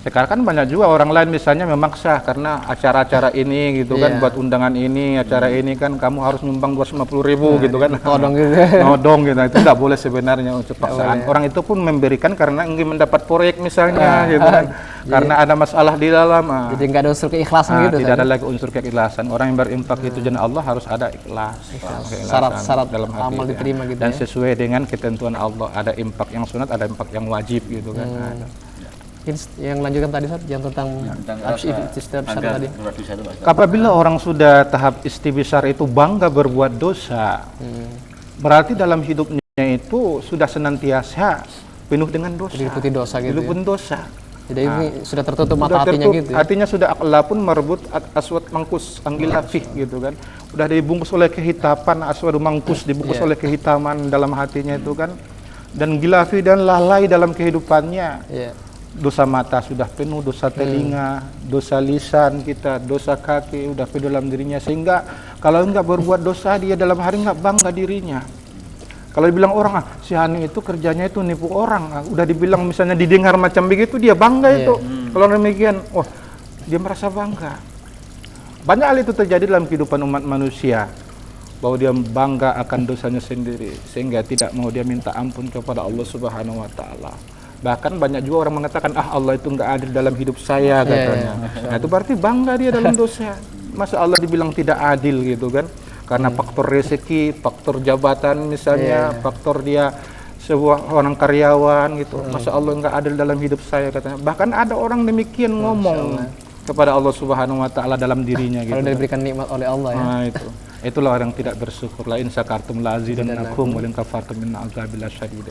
Sekarang kan banyak juga orang lain misalnya memaksa karena acara-acara ini gitu kan, buat undangan ini, acara ini kan kamu harus nyumbang 250.000 gitu kan.
Todong gitu.
Nodong gitu. Itu nggak boleh sebenarnya unsur paksaan. Orang itu pun memberikan karena ingin mendapat proyek misalnya gitu kan. Karena ada masalah di dalam.
Jadi nggak ada unsur keikhlasan gitu.
Tidak ada lagi unsur keikhlasan. Orang yang berimpak itu jalan Allah harus ada ikhlas.
Syarat-syarat
dalam hati,
amal diterima gitu
dan
ya.
sesuai dengan ketentuan Allah. Ada impak yang sunat, ada impak yang wajib gitu kan.
Yang lanjutkan tadi Ustaz, yang tentang istibsar tadi.
Apabila orang sudah tahap istibsar itu bangga berbuat dosa, berarti dalam hidupnya itu sudah senantiasa penuh dengan dosa.
Diliputi dosa gitu.
Diliputi dosa.
Jadi ini sudah tertutup mata
Sudah
hatinya
tertutup,
gitu ya.
Artinya sudah akla pun merebut aswad mangkus anggilafih gitu kan. Udah dibungkus oleh kehitapan, aswad mangkus dibungkus oleh kehitaman dalam hatinya itu kan. Dan gilafi dan lalai dalam kehidupannya. Dosa mata sudah penuh, dosa telinga, dosa lisan kita, dosa kaki udah penuh dalam dirinya, sehingga kalau enggak berbuat dosa dia dalam hari enggak bangga dirinya. Kalau dibilang orang, si Hani itu kerjanya itu nipu orang, udah dibilang misalnya didengar macam begitu dia bangga itu. Kalau demikian, oh dia merasa bangga. Banyak hal itu terjadi dalam kehidupan umat manusia, bahwa dia bangga akan dosanya sendiri sehingga tidak mau dia minta ampun kepada Allah Subhanahu wa taala. Bahkan banyak juga orang mengatakan, Allah itu enggak adil dalam hidup saya katanya. Nah, itu berarti bangga dia dalam dosa. Masa Allah dibilang tidak adil gitu kan? Karena faktor rezeki, faktor jabatan misalnya, faktor dia sebuah orang karyawan gitu. Masa Allah enggak adil dalam hidup saya katanya. Bahkan ada orang demikian ngomong kepada Allah Subhanahu wa taala dalam dirinya gitu.
Kalau diberikan nikmat oleh Allah ya.
Nah, itulah orang tidak bersyukur. La in syakartum la azidannakum wa in kafartum min azabil syadid.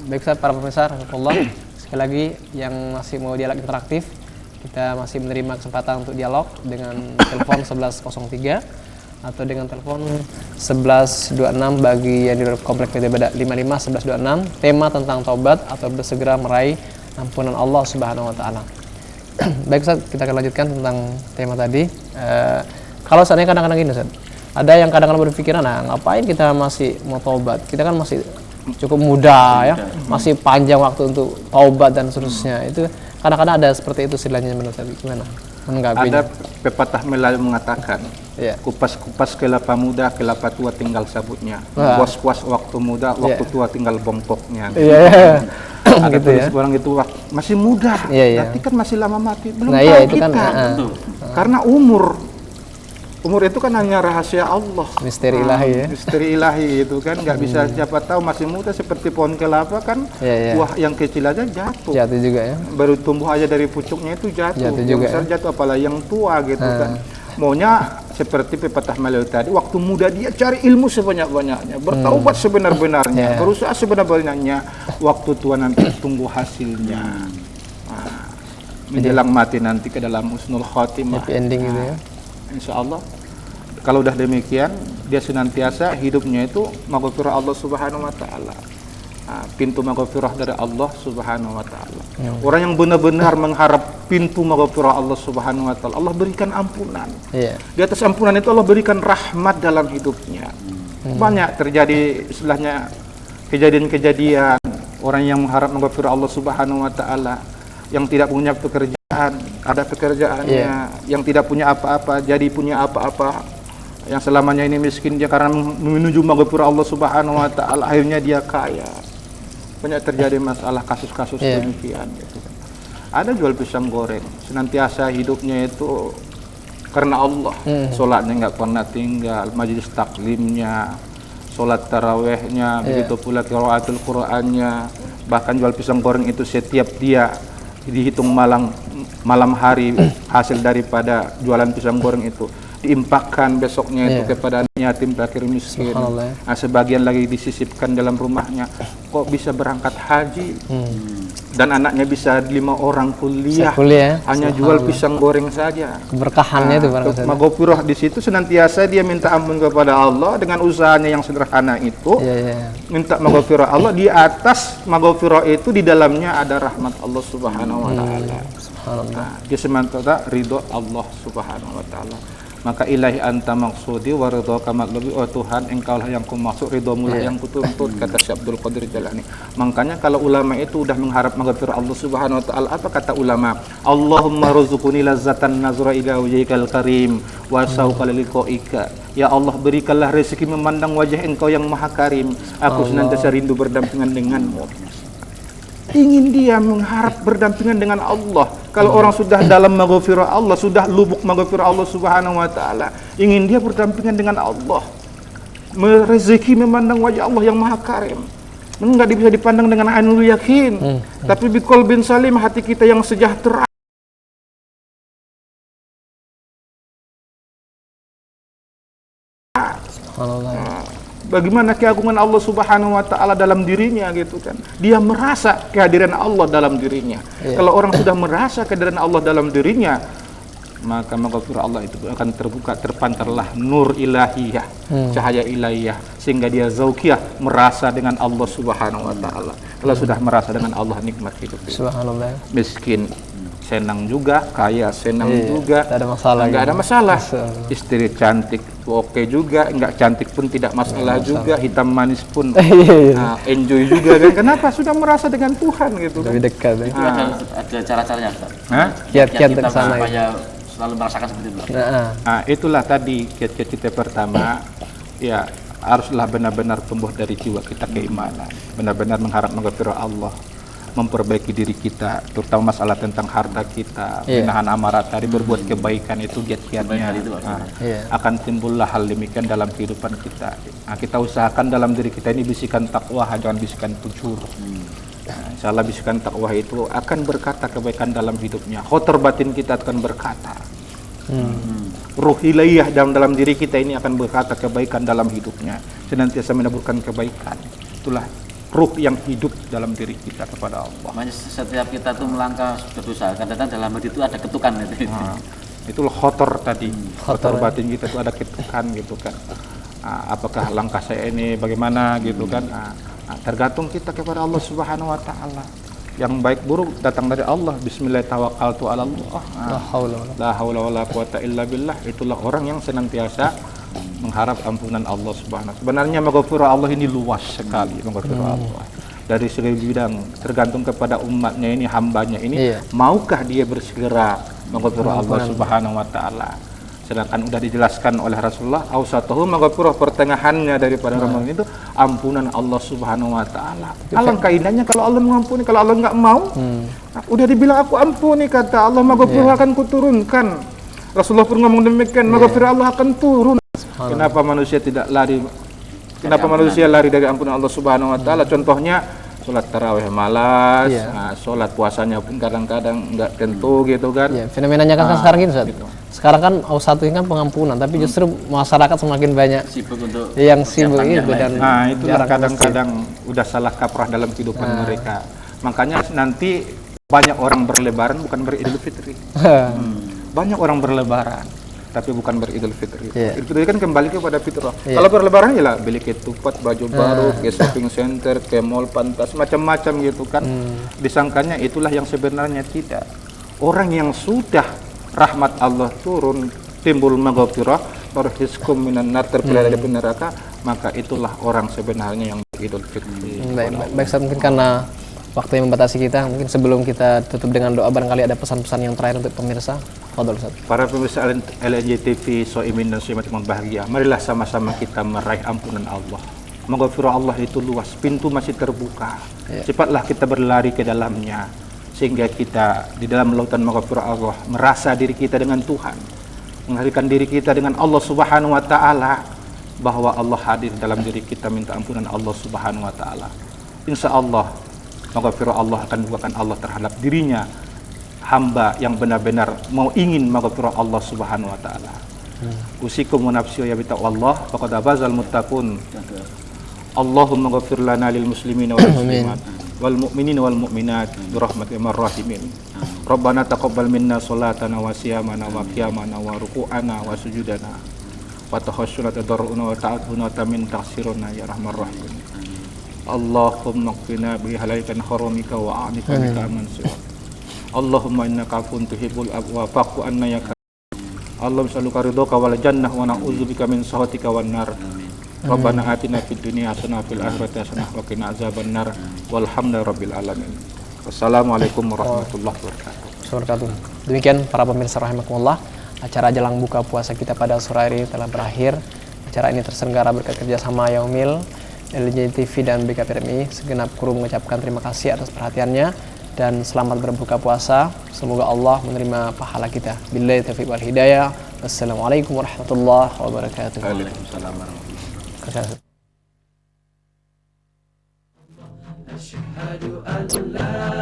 Baik Ustaz, para pemirsa rahimakumullah, sekali lagi yang masih mau dialog interaktif, kita masih menerima kesempatan untuk dialog dengan telepon 1103 atau dengan telepon 1126 bagi yang di komplek PT Badak 55 1126, tema tentang taubat atau bersegera meraih ampunan Allah Subhanahu wa taala. Baik Ustaz, kita akan lanjutkan tentang tema tadi. Kalau seandainya kadang-kadang gini Ustaz, ada yang kadang-kadang berpikiran, nah ngapain kita masih mau taubat? Kita kan masih cukup muda ya, masih panjang waktu untuk taubat dan seterusnya. Itu kadang-kadang ada seperti itu istilahnya, menurut saya gimana menanggapinya?
Ada pepatah Melayu mengatakan, kupas-kupas kelapa muda, kelapa tua tinggal sabutnya. Puas-puas waktu muda, waktu tua tinggal bongkoknya. Ada
gitu ya.
orang itu masih muda, berarti kan masih lama mati. Belum
nah,
tahu
itu
kita.
kan,
Karena umur itu kan hanya rahasia Allah,
misteri ilahi ya.
Misteri ilahi itu kan nggak bisa siapa tahu. Masih muda seperti pohon kelapa kan, buah yang kecil aja jatuh juga ya, baru tumbuh aja dari pucuknya itu jatuh yang besar ya. Jatuh apalagi yang tua gitu kan. Maunya seperti pepatah Melayu tadi, waktu muda dia cari ilmu sebanyak-banyaknya, bertaubat sebenar-benarnya, berusaha sebenar-benarnya, waktu tua nanti tunggu hasilnya. Menjelang mati nanti ke dalam husnul khotimah,
happy ending gitu ya.
Insya Allah, kalau udah demikian, dia senantiasa hidupnya itu maghfirah Allah Subhanahu wa taala. Pintu maghfirah dari Allah Subhanahu wa taala. Orang yang benar-benar mengharap pintu maghfirah Allah Subhanahu wa taala, Allah berikan ampunan. Di atas ampunan itu Allah berikan rahmat dalam hidupnya. Banyak terjadi istilahnya kejadian-kejadian orang yang mengharap maghfirah Allah Subhanahu wa taala, yang tidak punya pekerjaan, ada pekerjaannya, yang tidak punya apa-apa jadi punya apa-apa, yang selamanya ini miskin dia karena menuju maghfirah Allah Subhanahu wa taala akhirnya dia kaya. Banyak terjadi masalah kasus-kasus demikian gitu. Ada jual pisang goreng, senantiasa hidupnya itu karena Allah. Salatnya nggak pernah tinggal, majelis taklimnya, salat tarawehnya, begitu pula qiraatul Qur'annya. Bahkan jual pisang goreng itu setiap dia dihitung malam hari hasil daripada jualan pisang goreng itu diimpakkan besoknya itu kepada yatim fakir miskin. Nah, sebagian lagi disisipkan dalam rumahnya. Kok bisa berangkat haji dan anaknya bisa 5 orang kuliah hanya jual pisang goreng saja.
Keberkahannya itu
maghfirah di situ senantiasa dia minta ampun kepada Allah dengan usahanya yang sederhana itu. Minta maghfirah Allah, di atas maghfirah itu di dalamnya ada rahmat Allah Subhanahu wa taala. Dia semata ridho Allah Subhanahu wa taala. Maka ilahi anta maksudi wa ridhoka matlubi, oh Tuhan engkaulah yang kumaksud, ridhomu lah yang kutuntut, kata Syekh Abdul Qadir Jalani. Makanya kalau ulama itu udah mengharap maghfirah Allah Subhanahu wa taala, apa kata ulama? Allahumma rzuqni lazzatan nazra ila wajhikal karim wa sauqa liqaika. Ya Allah, berikanlah rezeki memandang wajah engkau yang maha karim, aku senantiasa rindu berdampingan denganmu. Ingin dia mengharap berdampingan dengan Allah. Kalau orang sudah dalam maghfirah Allah, sudah lubuk maghfirah Allah Subhanahu wa taala, ingin dia berdampingan dengan Allah. Rezeki memandang wajah Allah yang maha karim. Enggak bisa dipandang dengan ainul yakin, tapi biqalbin salim, hati kita yang sejahtera. bagaimana keagungan Allah Subhanahu wa taala dalam dirinya gitu kan. Dia merasa kehadiran Allah dalam dirinya. Kalau orang sudah merasa kehadiran Allah dalam dirinya, maka maghfirah Allah itu akan terbuka, terpantarlah nur ilahiyah, cahaya ilahiyah, sehingga dia zaukiyah, merasa dengan Allah Subhanahu wa taala. Kalau sudah merasa dengan Allah, nikmat hidup.
Subhanallah.
Miskin senang juga, kaya senang juga,
Tidak ada masalah.
nggak ada masalah.
Masalah.
Istri cantik oke juga, nggak cantik pun tidak masalah juga, hitam manis pun enjoy juga kan. Kenapa? Sudah merasa dengan Tuhan gitu kan.
Lebih dekat.
Itu ada cara-caranya, Ustaz.
Kiat-kiat
kita
ke sana.
supaya selalu merasakan seperti itu.
Nah, itulah tadi kiat-kiat kita pertama, ya haruslah benar-benar tumbuh dari jiwa kita keimanan, benar-benar mengharap maghfirah Allah, memperbaiki diri kita, terutama masalah tentang harta kita, menahan amarah tadi, berbuat kebaikan itu giat-giatnya. Akan timbullah hal demikian dalam kehidupan kita. Nah, kita usahakan dalam diri kita ini bisikan takwa, jangan bisikan fujur. Insya Allah bisikan takwa itu akan berkata kebaikan dalam hidupnya. Khotor batin kita akan berkata. Ruh ilahiyah dalam diri kita ini akan berkata kebaikan dalam hidupnya. Senantiasa menaburkan kebaikan. Itulah ruh yang hidup dalam diri kita kepada Allah.
Makanya setiap kita tuh melangkah berdosa, kadang-kadang dalam hati itu ada ketukan gitu.
Itulah khotor tadi. Khotor batin kita itu ada ketukan gitu kan. Apakah langkah saya ini bagaimana gitu kan. Tergantung kita kepada Allah Subhanahu wa taala. Yang baik buruk datang dari Allah. Bismillah tawakkaltu 'ala Allah. La haula wala quwata illa billah. Itulah orang yang senantiasa mengharap ampunan Allah Subhanahu. Sebenarnya maghfirah Allah ini luas sekali, maghfirah Allah. Dari segala bidang, tergantung kepada umatnya ini, hambanya ini, maukah dia bersegera maghfirah Allah Subhanahu wa taala. Sedangkan sudah dijelaskan oleh Rasulullah, awsatuhu maghfirah, pertengahannya daripada Ramadan itu ampunan Allah Subhanahu wa taala. Alangkah indahnya kalau Allah mengampuni, kalau Allah enggak mau, udah dibilang aku ampuni, kata Allah, maghfirah akan kuturunkan. Rasulullah pun ngomong demikian, maghfirah Allah akan turun. Kenapa manusia tidak lari? Kenapa manusia lari dari ampunan Allah Subhanahu wa taala? Contohnya sholat tarawih malas, sholat puasanya pun kadang-kadang enggak tentu gitu kan.
Fenomenanya kan sekarang gitu, Ustaz. Sekarang kan satu ini kan pengampunan, tapi justru masyarakat semakin banyak
sibuk untuk
yang sibuk itu dan
itulah kadang-kadang udah salah kaprah dalam kehidupan mereka. Makanya nanti banyak orang berlebaran bukan beridul fitri. Banyak orang berlebaran tapi bukan beridul fitri. Idul fitri kan kembali kepada fitrah. Kalau berlebaran ya lah beli ketupat, baju baru, ke shopping center, ke mall, pantas, macam-macam gitu kan. Disangkanya itulah yang sebenarnya tidak. Orang yang sudah rahmat Allah turun, timbul maghfirah, terhiskum minan nar, terpelihara dari neraka, maka itulah orang sebenarnya yang beridul fitri.
Baik, mungkin karena waktu yang membatasi kita, mungkin sebelum kita tutup dengan doa, barangkali ada pesan-pesan yang terakhir untuk pemirsa. Fadhol, Ustaz. Para
pemirsa LNJ-TV, Soimin dan Soimat yang bahagia, marilah sama-sama kita meraih ampunan Allah. Maghfirah Allah itu luas, pintu masih terbuka. Cepatlah kita berlari ke dalamnya, sehingga kita di dalam lautan maghfirah Allah merasa diri kita dengan Tuhan, menghadirkan diri kita dengan Allah Subhanahu wa taala, bahwa Allah hadir dalam diri kita, minta ampunan Allah Subhanahu wa taala. Insya Allah maghfirah Allah akan bukakan Allah terhadap dirinya hamba yang benar-benar mau ingin maghfirah Allah Subhanahu wa taala. Usikum wa nafsi ya bitaqwallah faqad abazal muttaqun. Allahumma ghafir lana lil muslimina wal muslimat wal mu'minina wal mu'minat bi rahmatika ya rahimin. Rabbana taqabbal minna salatana wa siyamana wa qiyamana wa ruku'ana wa sujudana wa tahassuna tadarruna wa ta'atuna tamin taksiruna ya rahman rahim. Allahumma qina bi halaikan haramika wa a'nika bika man siwak. Allahumma innaka afuwun tuhibbul afwa fa'fu anna ya karim. Allahumma salluka ridhaka wal jannah wa na'udzubika min sakhatika wan nar. Rabbana atina fid dunya hasanah fil akhirati hasanah wa qina azaban nar. Walhamdulillahi rabbil alamin. Wassalamualaikum warahmatullahi wabarakatuh.
Demikian para pemirsa rahimakumullah, acara jelang buka puasa kita pada sore hari telah berakhir. Acara ini terselenggara berkat kerjasama Yaumil, LNJ TV dan BKPMI. Segenap kru mengucapkan terima kasih atas perhatiannya dan selamat berbuka puasa. Semoga Allah menerima pahala kita. Billahi taufiq wal hidayah. Wassalamualaikum warahmatullahi wabarakatuh.
Waalaikumsalam warahmatullahi wabarakatuh.
Asyhadu an la